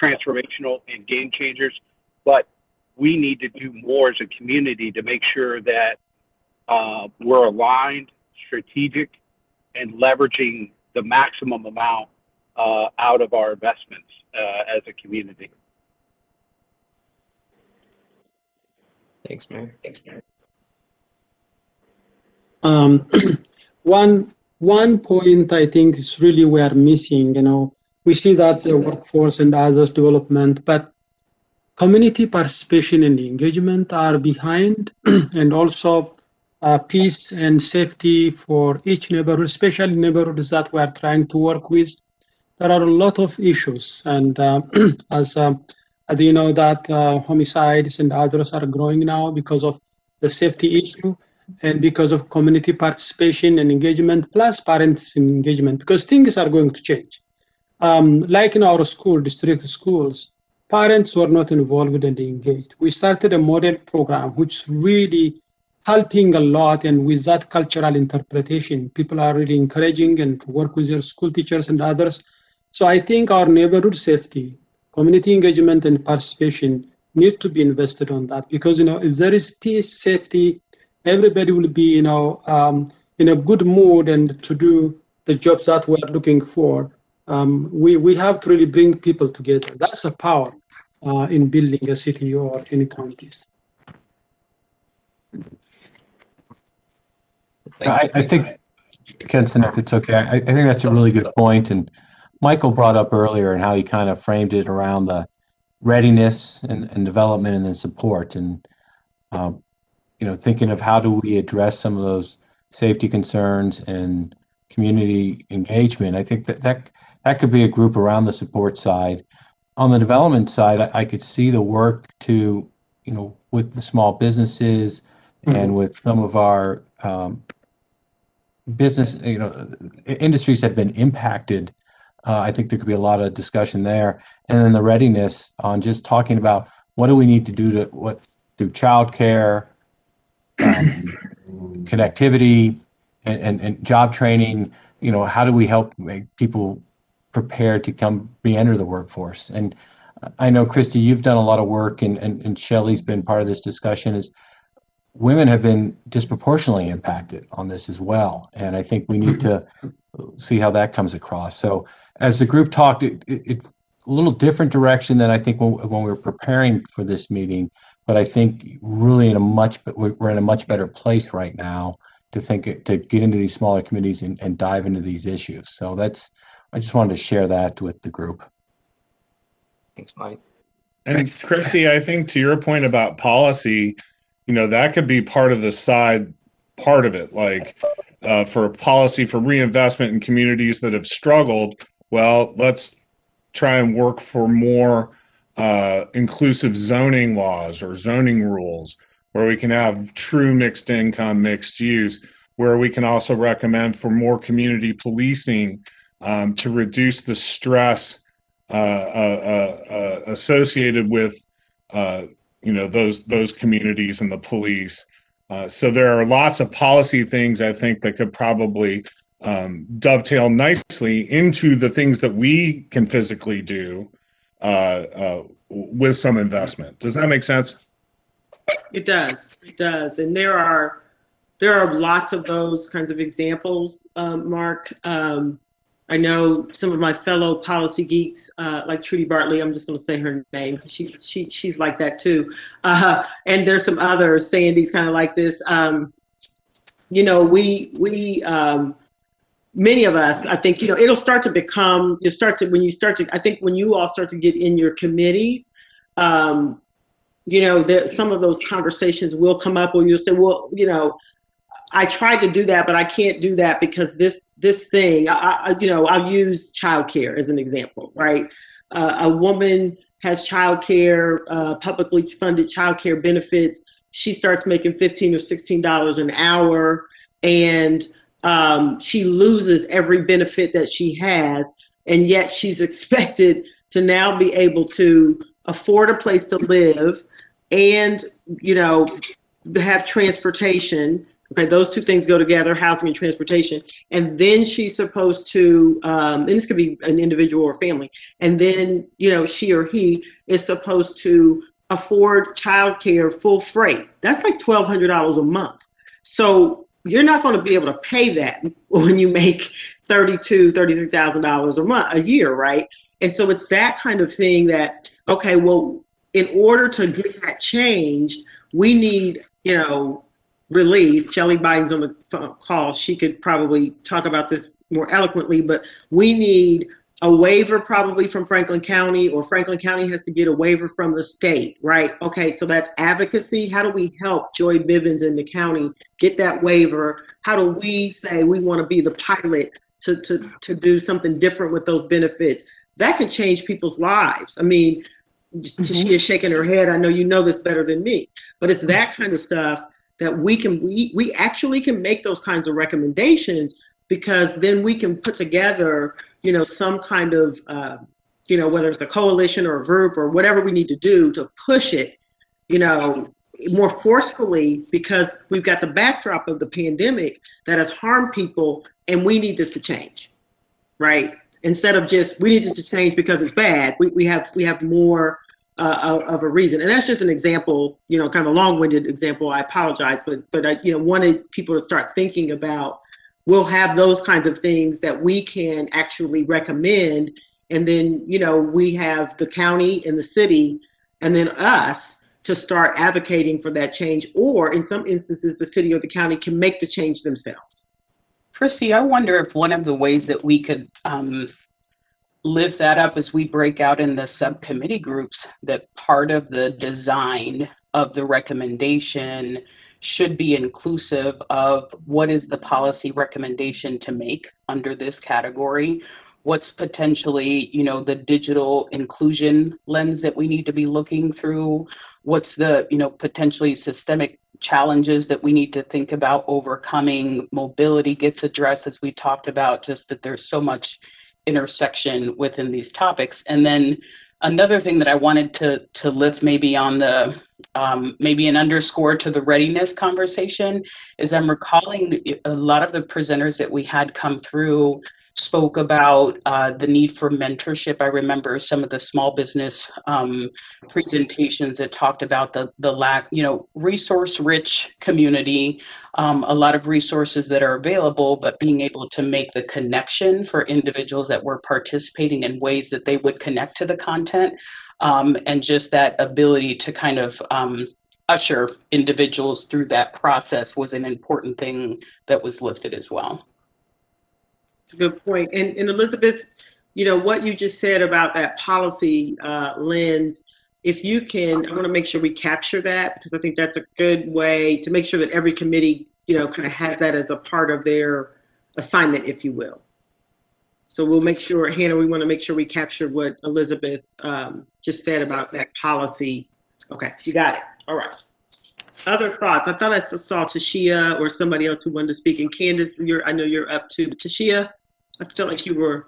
transformational and game changers, but we need to do more as a community to make sure that we're aligned, strategic, and leveraging the maximum amount out of our investments as a community. Thanks, Mayor. Thanks, Mayor. One point I think is really we are missing, we see that the workforce and others development, but community participation and engagement are behind, and also peace and safety for each neighborhood, especially neighborhoods that we are trying to work with. There are a lot of issues, and as you know that homicides and others are growing now because of the safety issue and because of community participation and engagement, plus parents engagement, because things are going to change. Like in our district schools, parents were not involved and engaged. We started a model program, which is really helping a lot, and with that cultural interpretation, people are really encouraging and work with their school teachers and others. So I think our neighborhood safety, community engagement and participation need to be invested on that, because if there is peace, safety, everybody will be in a good mood and to do the jobs that we're looking for. We have to really bring people together. That's a power in building a city or any counties. I think, Kenson, if it's okay, I think that's a really good point. And Michael brought up earlier and how he kind of framed it around the readiness and development and then support. And, thinking of how do we address some of those safety concerns and community engagement. I think that could be a group around the support side. On the development side, I could see the work to, with the small businesses and with some of our business, industries that have been impacted. I think there could be a lot of discussion there. And then the readiness on just talking about what do we need to do through childcare, connectivity, and job training. How do we help make people prepared to re-enter the workforce? And I know, Christy, you've done a lot of work, and Shelley's been part of this discussion, is women have been disproportionately impacted on this as well. And I think we need to see how that comes across. So as the group talked, it's a little different direction than I think when we were preparing for this meeting, but I think really we're in a much better place right now to get into these smaller communities and dive into these issues. So I just wanted to share that with the group. Thanks, Mike. And Christy, I think to your point about policy, that could be part of the side part of it, like for policy for reinvestment in communities that have struggled. Well, let's try and work for more inclusive zoning laws or zoning rules where we can have true mixed income, mixed use, where we can also recommend for more community policing to reduce the stress associated with those communities and the police. So there are lots of policy things I think that could probably dovetail nicely into the things that we can physically do with some investment. Does that make sense? It does. It does. And there are lots of those kinds of examples, Mark. I know some of my fellow policy geeks, like Trudy Bartley. I'm just going to say her name because she's like that too. And there's some others. Sandy's kind of like this. You know, many of us, I think, you know, it'll start to become. I think when you all start to get in your committees, you know, some of those conversations will come up where you'll say, well, you know, I tried to do that, but I can't do that because this thing, you know, I'll use childcare as an example, right? A woman has childcare, publicly funded childcare benefits. She starts making $15 or $16 an hour, and she loses every benefit that she has, and yet she's expected to now be able to afford a place to live and, you know, have transportation. Okay, those two things go together, housing and transportation. And then she's supposed to, and this could be an individual or family, and then, you know, she or he is supposed to afford childcare full freight. That's like $1,200 a month. So you're not going to be able to pay that when you make $32,000, $33,000 a year, right? And so it's that kind of thing that, okay, well, in order to get that changed, we need, you know, relief. Shelley Biden's on the phone call. She could probably talk about this more eloquently, but we need a waiver probably from Franklin County, or Franklin County has to get a waiver from the state, right? Okay, so that's advocacy. How do we help Joy Bivens in the county get that waiver? How do we say we want to be the pilot to do something different with those benefits? That can change people's lives. I mean, she is shaking her head. I know you know this better than me, but it's that kind of stuff that we actually can make those kinds of recommendations, because then we can put together, you know, some kind of, you know, whether it's a coalition or a group or whatever we need to do to push it, you know, more forcefully, because we've got the backdrop of the pandemic that has harmed people, and we need this to change, right? Instead of just, we need it to change because it's bad, we have more of a reason. And that's just an example, you know, kind of a long-winded example. I apologize, but I, you know, wanted people to start thinking about, we'll have those kinds of things that we can actually recommend. And then, you know, we have the county and the city, and then us to start advocating for that change. Or in some instances, the city or the county can make the change themselves. Christy, I wonder if one of the ways that we could lift that up as we break out in the subcommittee groups, that part of the design of the recommendation should be inclusive of what is the policy recommendation to make under this category. What's potentially, you know, the digital inclusion lens that we need to be looking through? What's the, you know, potentially systemic challenges that we need to think about overcoming? Mobility gets addressed, as we talked about, just that there's so much intersection within these topics. And then another thing that I wanted to lift maybe on the, maybe an underscore to the readiness conversation, is I'm recalling a lot of the presenters that we had come through spoke about the need for mentorship. I remember some of the small business presentations that talked about the lack, you know, resource-rich community, a lot of resources that are available, but being able to make the connection for individuals that were participating in ways that they would connect to the content, and just that ability to kind of usher individuals through that process was an important thing that was lifted as well. It's a good point. And Elizabeth, you know, what you just said about that policy lens, if you can, I want to make sure we capture that, because I think that's a good way to make sure that every committee, you know, kind of has that as a part of their assignment, if you will. So we'll make sure, Hannah, we want to make sure we capture what Elizabeth just said about that policy. Okay, you got it. All right. Other thoughts? I thought I saw Tashia or somebody else who wanted to speak. And Candace, I know you're up too. Tashia, I felt like you were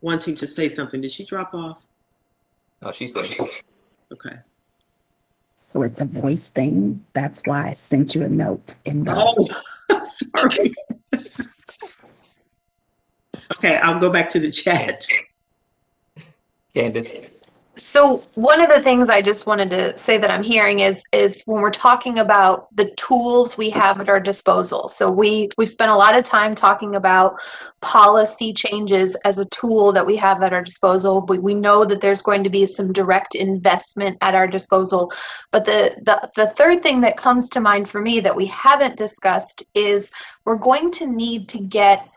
wanting to say something. Did she drop off? Oh, she said. Okay. So it's a voice thing. That's why I sent you a note in the. Oh, sorry. Okay, I'll go back to the chat. Candace. So one of the things I just wanted to say that I'm hearing is when we're talking about the tools we have at our disposal. So we've spent a lot of time talking about policy changes as a tool that we have at our disposal. But we know that there's going to be some direct investment at our disposal. But the third thing that comes to mind for me that we haven't discussed is we're going to need to get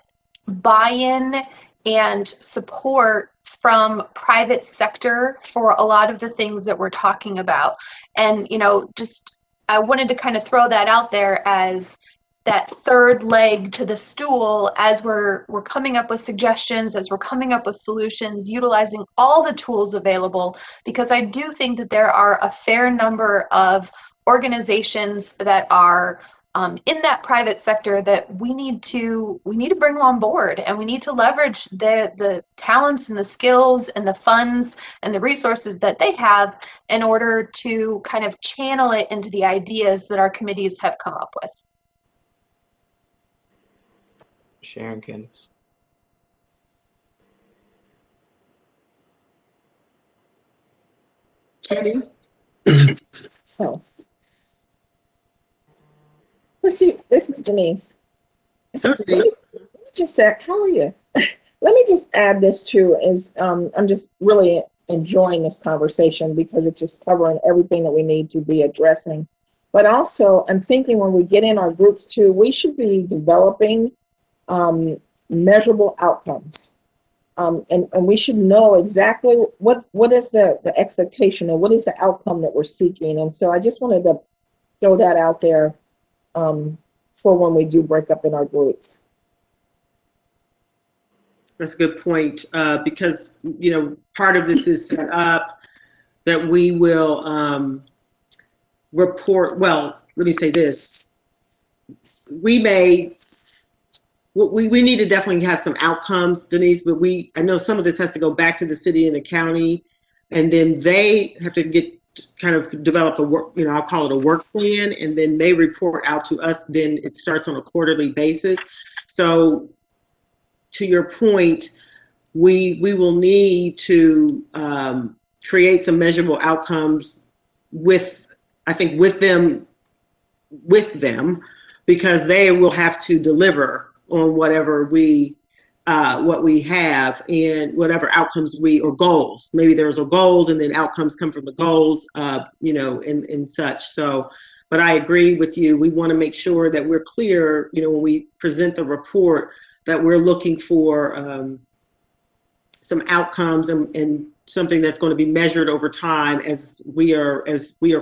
buy-in and support from private sector for a lot of the things that we're talking about. And, just I wanted to kind of throw that out there as that third leg to the stool as we're coming up with suggestions, as we're coming up with solutions, utilizing all the tools available, because I do think that there are a fair number of organizations that are in that private sector that we need to bring on board, and we need to leverage the talents and the skills and the funds and the resources that they have in order to kind of channel it into the ideas that our committees have come up with. Sharon, Candace. Kenny? So, Christy, this is Denise. So Denise. Just said, how are you? Let me just add this too, is I'm just really enjoying this conversation because it's just covering everything that we need to be addressing. But also, I'm thinking when we get in our groups too, we should be developing measurable outcomes. And we should know exactly what is the expectation and what is the outcome that we're seeking. And so I just wanted to throw that out there for when we do break up in our groups. That's a good point, because, part of this is set up that we will report, well, let me say this. We need to definitely have some outcomes, Denise, but I know some of this has to go back to the city and the county, and then they have to develop a work, I'll call it a work plan, and then they report out to us. Then it starts on a quarterly basis. So to your point, we will need to create some measurable outcomes with them, because they will have to deliver on whatever what we have and whatever outcomes or goals. Maybe there's goals and then outcomes come from the goals, and such. So, but I agree with you. We want to make sure that we're clear, when we present the report, that we're looking for some outcomes and something that's going to be measured over time as we are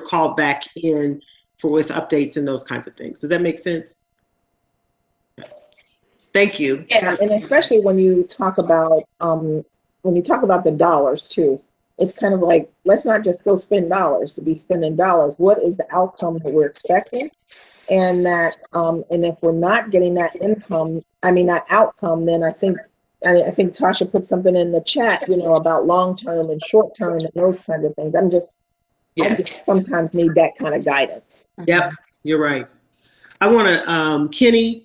called back in with updates and those kinds of things. Does that make sense? Thank you. Yeah, and especially when you talk about the dollars too, it's kind of like, let's not just go spend dollars to be spending dollars. What is the outcome that we're expecting? And that, and if we're not getting that outcome, then I think Tasha put something in the chat, about long-term and short-term and those kinds of things. I just sometimes need that kind of guidance. Yep, you're right. I want to, Kenny,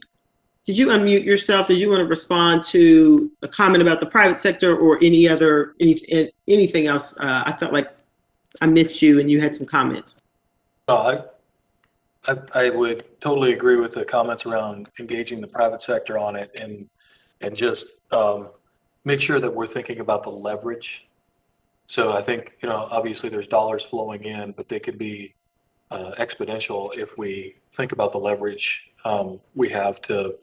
did you unmute yourself? Did you want to respond to a comment about the private sector or anything else? I felt like I missed you and you had some comments. I would totally agree with the comments around engaging the private sector on it, and just make sure that we're thinking about the leverage. So I think, obviously there's dollars flowing in, but they could be exponential if we think about the leverage we have to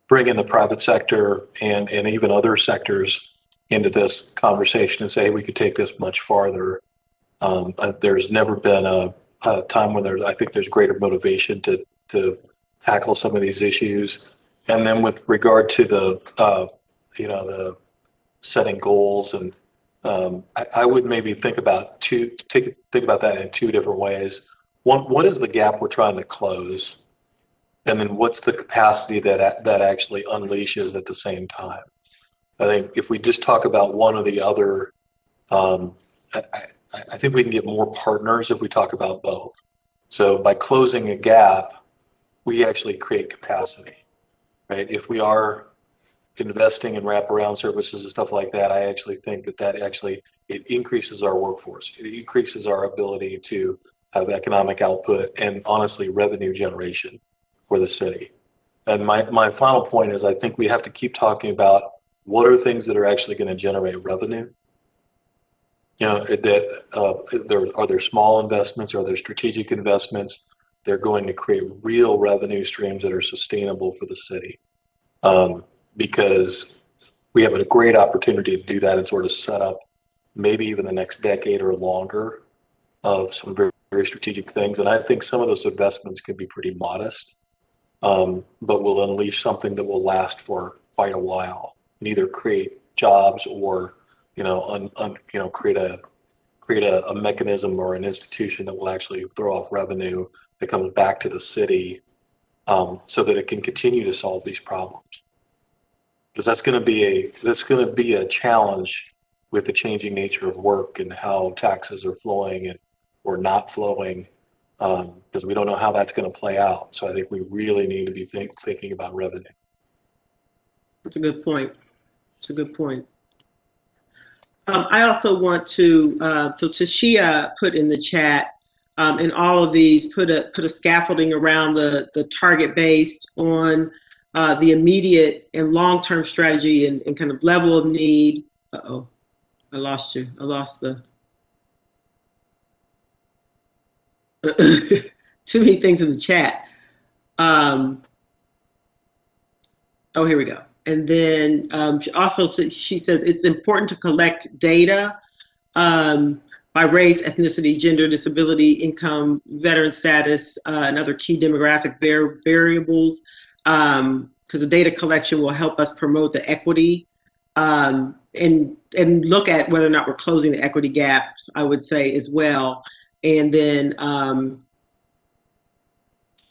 bring in the private sector and even other sectors into this conversation and say, hey, we could take this much farther. There's never been a time when I think there's greater motivation to tackle some of these issues. And then with regard to the setting goals, and I would maybe think about that in two different ways. One, what is the gap we're trying to close? And then what's the capacity that actually unleashes at the same time? I think if we just talk about one or the other, I think we can get more partners if we talk about both. So by closing a gap, we actually create capacity, right? If we are investing in wraparound services and stuff like that, I actually think that actually it increases our workforce. It increases our ability to have economic output and honestly revenue generation for the city. And my final point is I think we have to keep talking about what are things that are actually going to generate revenue. You know, are there small investments? Are there strategic investments? They're going to create real revenue streams that are sustainable for the city. Because we have a great opportunity to do that and sort of set up maybe even the next decade or longer of some very, very strategic things. And I think some of those investments could be pretty modest, but will unleash something that will last for quite a while and either create jobs or, create a mechanism or an institution that will actually throw off revenue that comes back to the city, so that it can continue to solve these problems. Because that's going to be a challenge with the changing nature of work and how taxes are flowing or not flowing, because we don't know how that's going to play out. So I think we really need to be thinking about revenue. That's a good point. It's a good point. I also want to, so Tashia put in the chat, in all of these, put a scaffolding around the target based on the immediate and long-term strategy and kind of level of need. Uh-oh, I lost you. I lost the, too many things in the chat. Oh, here we go. And then she says it's important to collect data by race, ethnicity, gender, disability, income, veteran status, and other key demographic variables, because the data collection will help us promote the equity and look at whether or not we're closing the equity gaps, I would say, as well. And then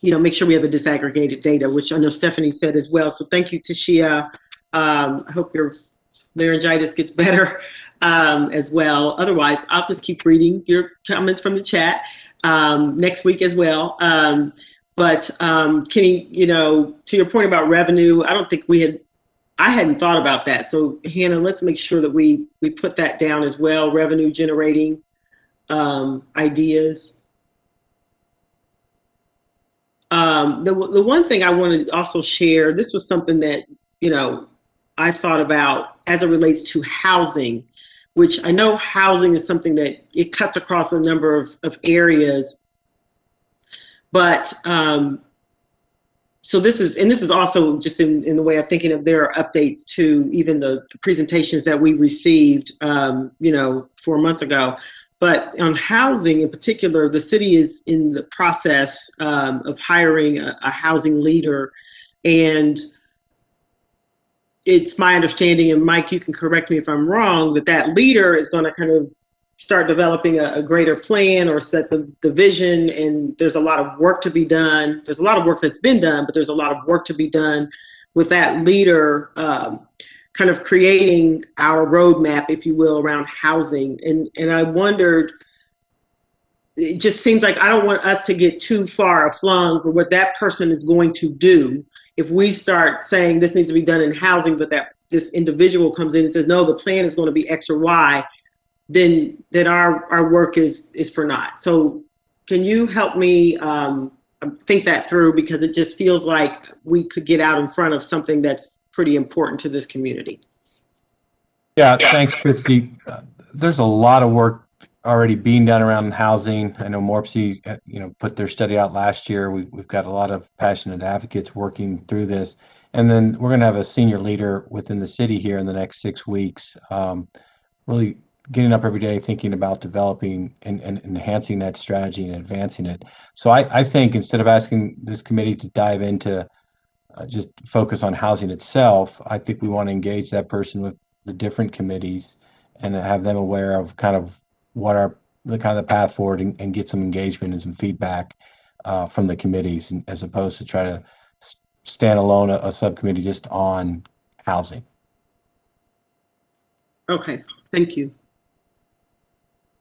make sure we have the disaggregated data, which I know Stephanie said as well. So thank you, Tashia. I hope your laryngitis gets better as well. Otherwise, I'll just keep reading your comments from the chat next week as well. But Kenny, to your point about revenue, I don't think I hadn't thought about that. So Hannah, let's make sure that we put that down as well, revenue generating ideas. The one thing I wanted to also share, this was something that, I thought about as it relates to housing, which I know housing is something that it cuts across a number of areas. But so this is also just in the way of thinking of their updates to even the presentations that we received, 4 months ago. But on housing in particular, the city is in the process of hiring a housing leader. And it's my understanding, and Mike, you can correct me if I'm wrong, that leader is going to kind of start developing a greater plan or set the vision. And there's a lot of work to be done. There's a lot of work that's been done, but there's a lot of work to be done with that leader kind of creating our roadmap, if you will, around housing. And I wondered, it just seems like I don't want us to get too far aflung for what that person is going to do. If we start saying this needs to be done in housing, but that this individual comes in and says, no, the plan is going to be X or Y, then our work is for naught. So can you help me think that through? Because it just feels like we could get out in front of something that's pretty important to this community. Yeah, thanks, Christy. There's a lot of work already being done around housing. I know Morpsey, put their study out last year. We've got a lot of passionate advocates working through this. And then we're going to have a senior leader within the city here in the next 6 weeks, really getting up every day, thinking about developing and enhancing that strategy and advancing it. So I think instead of asking this committee to dive into just focus on housing itself, I think we want to engage that person with the different committees and have them aware of kind of what the path forward and get some engagement and some feedback from the committees, as opposed to try to stand alone a subcommittee just on housing. Okay, thank you.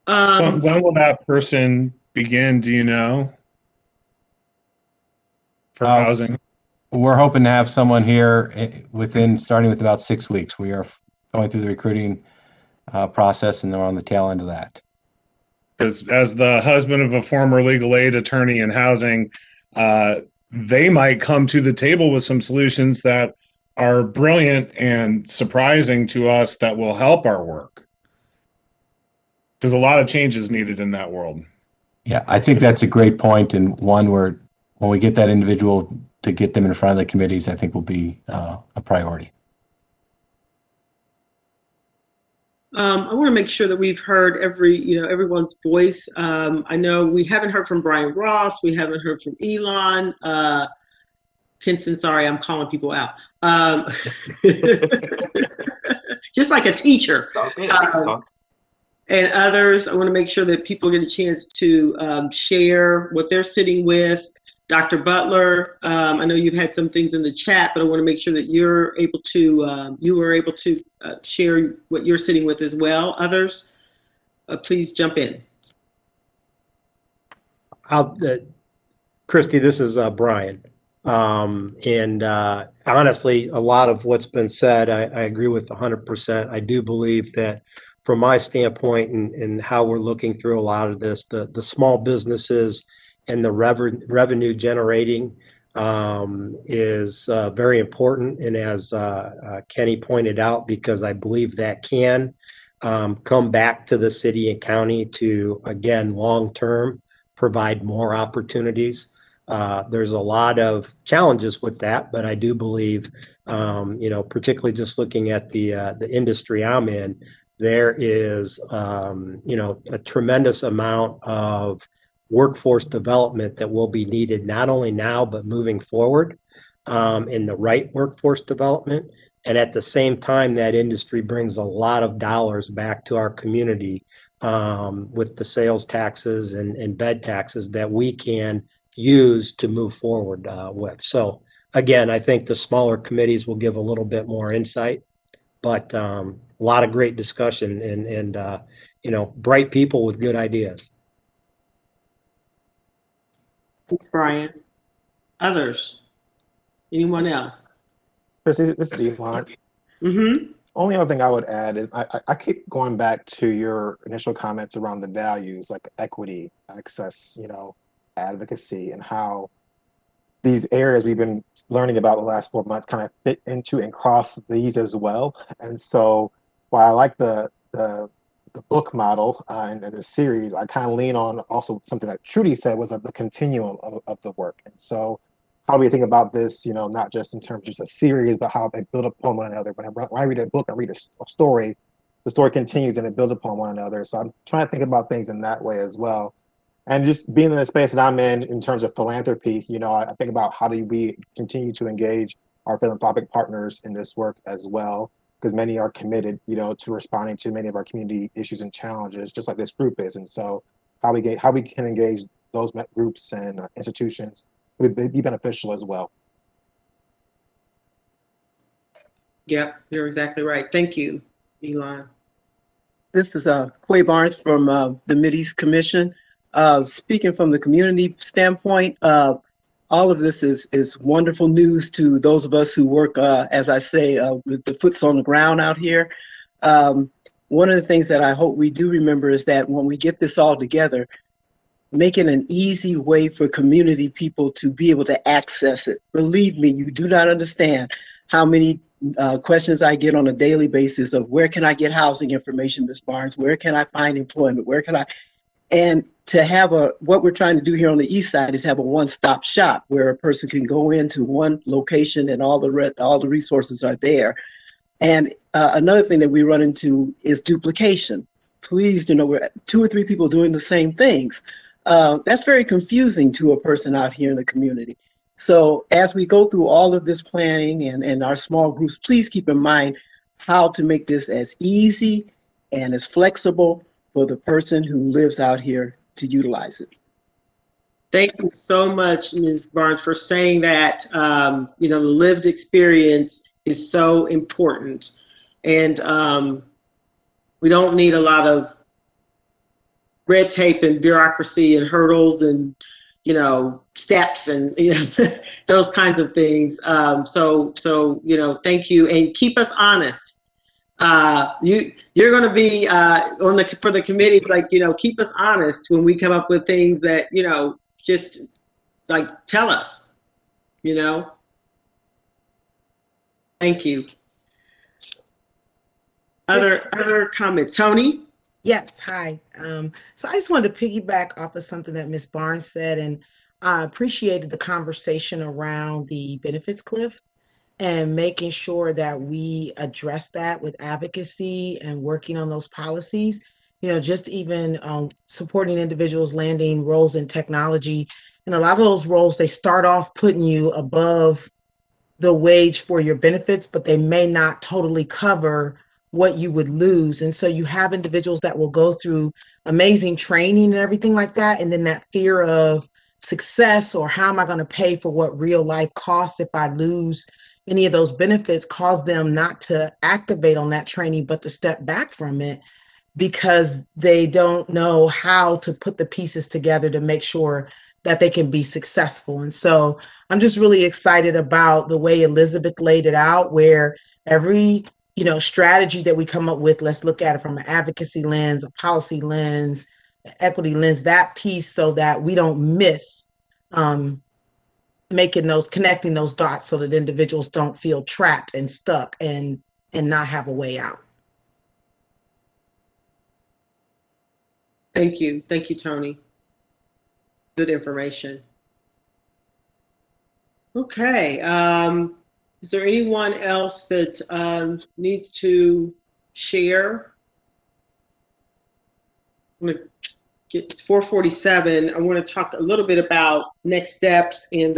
When will that person begin? Do you know? For housing? we're hoping to have someone here starting with about 6 weeks. We are going through the recruiting process, and they're on the tail end of that. As the husband of a former legal aid attorney in housing, they might come to the table with some solutions that are brilliant and surprising to us that will help our work. There's a lot of changes needed in that world. Yeah, I think that's a great point, and one where when we get that individual to get them in front of the committees, I think will be a priority. I want to make sure that we've heard everyone's voice. I know we haven't heard from Brian Ross. We haven't heard from Elon. Kinston, sorry, I'm calling people out. Just like a teacher. And others, I want to make sure that people get a chance to share what they're sitting with. Dr. Butler, I know you've had some things in the chat, but I want to make sure that you were able to share what you're sitting with as well. Others, please jump in. Christy, this is Brian. And honestly, a lot of what's been said, I agree with 100%. I do believe that from my standpoint and how we're looking through a lot of this, the small businesses and the revenue generating is very important. And as Kenny pointed out, because I believe that can come back to the city and county to, again, long-term provide more opportunities. There's a lot of challenges with that, but I do believe, particularly just looking at the industry I'm in, there is, a tremendous amount of workforce development that will be needed not only now, but moving forward in the right workforce development. And at the same time, that industry brings a lot of dollars back to our community with the sales taxes and bed taxes that we can use to move forward with. So again, I think the smaller committees will give a little bit more insight, but a lot of great discussion and bright people with good ideas. Thanks, Brian. Others? Anyone else? This is Elon. Only other thing I would add is I keep going back to your initial comments around the values like equity, access, advocacy, and how these areas we've been learning about the last 4 months kind of fit into and cross these as well. And so while I like the book model and the series, I kind of lean on also something that Trudy said was the continuum of the work. And so how do we think about this, not just in terms of just a series, but how they build upon one another. When I read a book, I read a story, the story continues and it builds upon one another. So I'm trying to think about things in that way as well. And just being in the space that I'm in terms of philanthropy, I think about how do we continue to engage our philanthropic partners in this work as well, because many are committed, to responding to many of our community issues and challenges, just like this group is. And so how we can engage those groups and institutions would be beneficial as well. Yep, you're exactly right. Thank you, Elon. This is Quay Barnes from the Mideast Commission. Speaking from the community standpoint, all of this is wonderful news to those of us who work, as I say, with the foots on the ground out here. One of the things that I hope we do remember is that when we get this all together, making an easy way for community people to be able to access it. Believe me, you do not understand how many questions I get on a daily basis of where can I get housing information, Ms. Barnes? Where can I find employment? Where can I? And to have what we're trying to do here on the east side is have a one-stop shop where a person can go into one location and all the resources are there. And another thing that we run into is duplication. Please, we're 2 or 3 people doing the same things. That's very confusing to a person out here in the community. So as we go through all of this planning and our small groups, please keep in mind how to make this as easy and as flexible for the person who lives out here to utilize it. Thank you so much, Ms. Barnes, for saying that. The lived experience is so important. And we don't need a lot of red tape and bureaucracy and hurdles and steps and, those kinds of things. So, thank you, and keep us honest. You're going to be for the committees, like, keep us honest when we come up with things that, just like tell us, Thank you. Other comments, Tony? Yes, hi. So I just wanted to piggyback off of something that Ms. Barnes said, and I appreciated the conversation around the benefits cliff and making sure that we address that with advocacy and working on those policies. Just even supporting individuals landing roles in technology. And a lot of those roles, they start off putting you above the wage for your benefits, but they may not totally cover what you would lose. And so you have individuals that will go through amazing training and everything like that. And then that fear of success, or how am I going to pay for what real life costs if I lose any of those benefits, cause them not to activate on that training, but to step back from it because they don't know how to put the pieces together to make sure that they can be successful. And so I'm just really excited about the way Elizabeth laid it out, where every strategy that we come up with, let's look at it from an advocacy lens, a policy lens, equity lens, that piece, so that we don't miss connecting those dots, so that individuals don't feel trapped and stuck and not have a way out. Thank you, Tony. Good information. Okay. Is there anyone else that needs to share? I'm going to get 4:47. I want to talk a little bit about next steps. And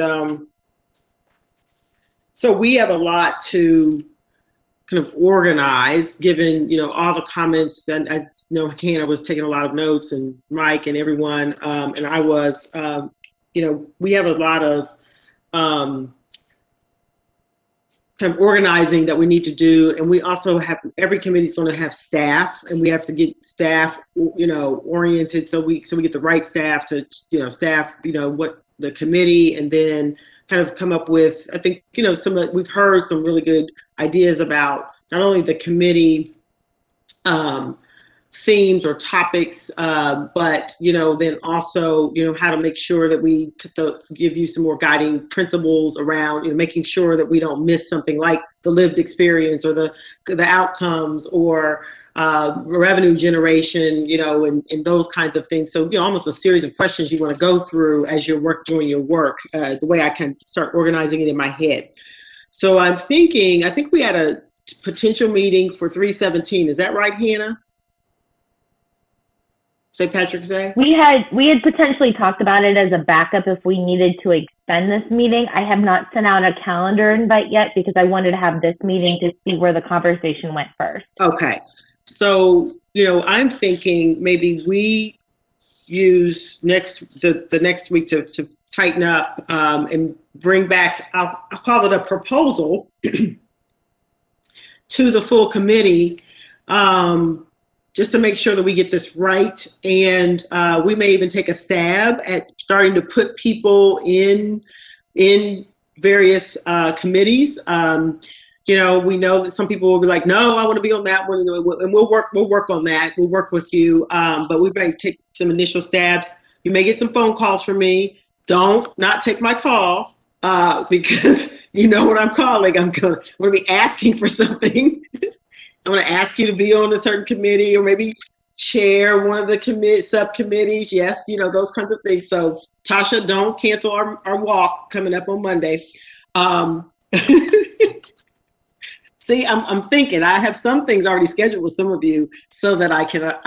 so we have a lot to kind of organize, given, all the comments. And as Hannah was taking a lot of notes, and Mike and everyone, and I was, we have a lot of kind of organizing that we need to do. And we also have, every committee is going to have staff, and we have to get staff, oriented. So we get the right staff to, staff, what the committee, and then kind of come up with, I think, we've heard some really good ideas about not only the committee themes or topics, but, then also, how to make sure that we give you some more guiding principles around, making sure that we don't miss something like the lived experience or the outcomes, or revenue generation, and those kinds of things. So, almost a series of questions you want to go through as you're doing your work, the way I can start organizing it in my head. So I think we had a potential meeting for 3/17. Is that right, Hannah? St. Patrick's Day? We had potentially talked about it as a backup if we needed to extend this meeting. I have not sent out a calendar invite yet because I wanted to have this meeting to see where the conversation went first. Okay. So, I'm thinking maybe we use the next week to tighten up and bring back, I'll call it a proposal to the full committee, just to make sure that we get this right. And we may even take a stab at starting to put people in various committees. We know that some people will be like, no, I want to be on that one, and we'll work on that. We'll work with you, but we may take some initial stabs. You may get some phone calls from me. Don't not take my call because you know what I'm calling. I'm going to be asking for something. I'm going to ask you to be on a certain committee, or maybe chair one of the subcommittees. Yes, those kinds of things. So Tasha, don't cancel our walk coming up on Monday. See, I'm thinking I have some things already scheduled with some of you so that I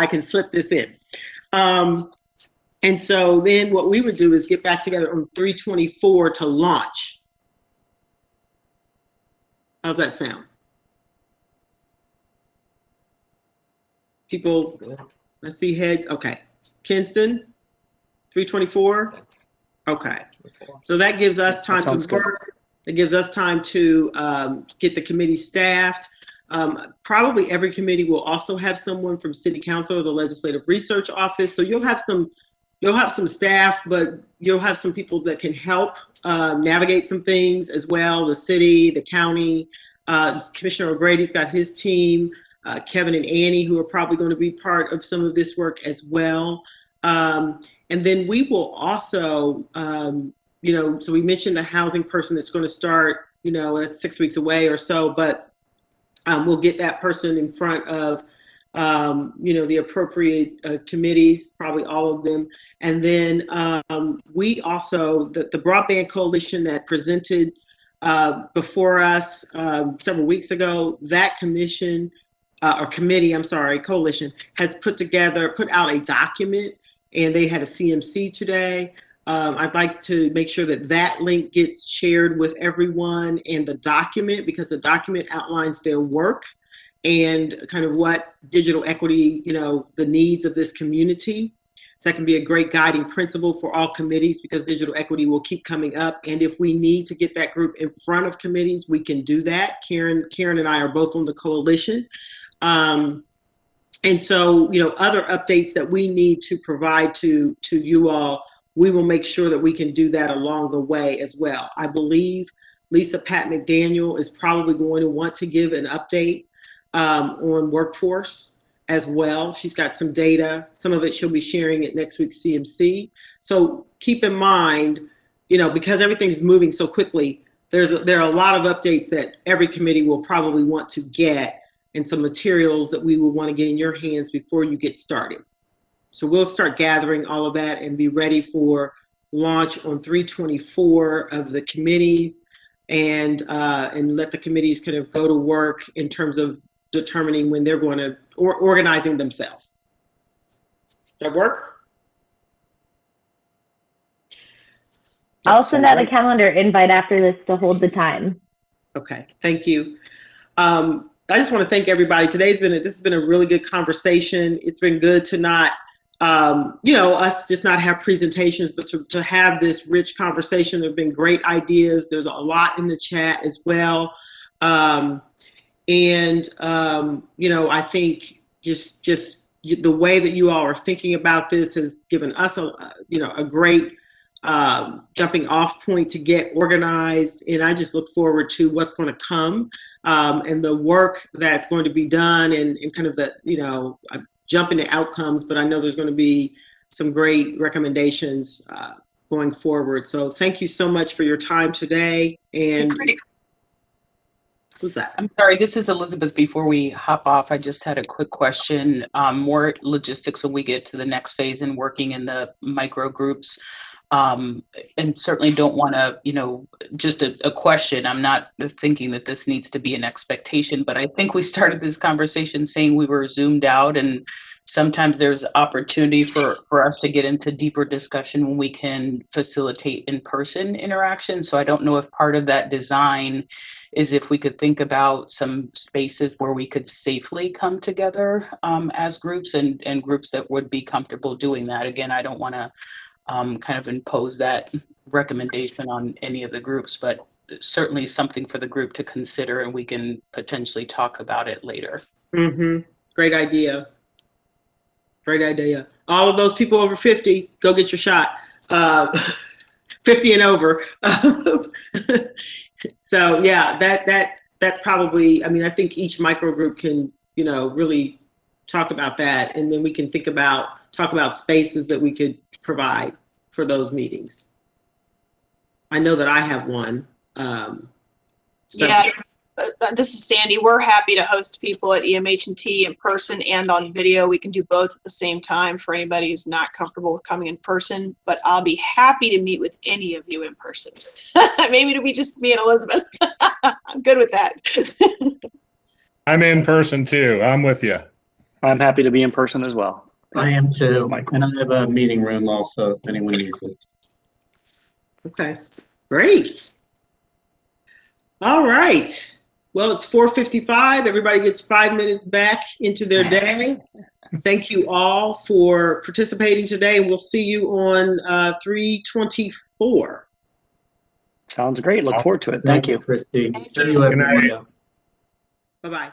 can slip this in. And so then what we would do is get back together on 3/24 to launch. How's that sound? People, I see heads. Okay. Kinston, 3/24. Okay. So that gives us time to work. It gives us time to get the committee staffed. Probably every committee will also have someone from City Council or the Legislative Research Office. So you'll have some you'll have some staff, but you'll have some people that can help navigate some things as well. The city, the county, Commissioner O'Grady's got his team, Kevin and Annie, who are probably going to be part of some of this work as well. And then we will also, so we mentioned the housing person that's going to start, that's 6 weeks away or so, but we'll get that person in front of, the appropriate committees, probably all of them. And then we also, the Broadband Coalition that presented before us several weeks ago, that coalition has put out a document, and they had a CMC today. I'd like to make sure that link gets shared with everyone, and the document, because the document outlines their work and kind of what digital equity, the needs of this community. So that can be a great guiding principle for all committees, because digital equity will keep coming up. And if we need to get that group in front of committees, we can do that. Karen and I are both on the coalition. And so, other updates that we need to provide to you all, we will make sure that we can do that along the way as well. I believe Lisa Pat McDaniel is probably going to want to give an update on workforce as well. She's got some data. Some of it she'll be sharing at next week's CMC. So keep in mind, because everything's moving so quickly, there are a lot of updates that every committee will probably want to get, and some materials that we will want to get in your hands before you get started. So we'll start gathering all of that and be ready for launch on 3/24 of the committees, and let the committees kind of go to work in terms of determining when they're going to, or organizing themselves. Does that work? I'll send out a calendar invite after this to hold the time. Okay, thank you. I just want to thank everybody. This has been a really good conversation. It's been good to not, us just not have presentations, but to have this rich conversation. There have been great ideas. There's a lot in the chat as well. I think just the way that you all are thinking about this has given us a great jumping off point to get organized. And I just look forward to what's going to come, and the work that's going to be done, and kind of I'm jumping to outcomes, but I know there's going to be some great recommendations going forward. So thank you so much for your time today. And who's that? I'm sorry, this is Elizabeth. Before we hop off, I just had a quick question, more logistics when we get to the next phase and working in the micro groups. And certainly don't want to, just a question. I'm not thinking that this needs to be an expectation, but I think we started this conversation saying we were zoomed out, and sometimes there's opportunity for us to get into deeper discussion when we can facilitate in-person interaction. So I don't know if part of that design is if we could think about some spaces where we could safely come together as groups, and groups that would be comfortable doing that. Again, I don't want to kind of impose that recommendation on any of the groups, but certainly something for the group to consider, and we can potentially talk about it later. Mm-hmm. Great idea. Great idea. All of those people over 50, go get your shot. 50 and over. So yeah, that probably, I think each micro group can, really talk about that, and then we can talk about spaces that we could provide for those meetings. I know that I have one. Yeah, this is Sandy. We're happy to host people at EMH&T in person and on video. We can do both at the same time for anybody who's not comfortable with coming in person, but I'll be happy to meet with any of you in person. Maybe it'll be just me and Elizabeth. I'm good with that. I'm in person too. I'm with you. I'm happy to be in person as well. I am too. And I have a meeting room also if anyone needs it. Okay, great. All right. Well, it's 4:55. Everybody gets 5 minutes back into their day. Thank you all for participating today, and we'll see you on 3/24. Sounds great. Look forward to it. Thank you, Christy. See you, everyone. Bye-bye.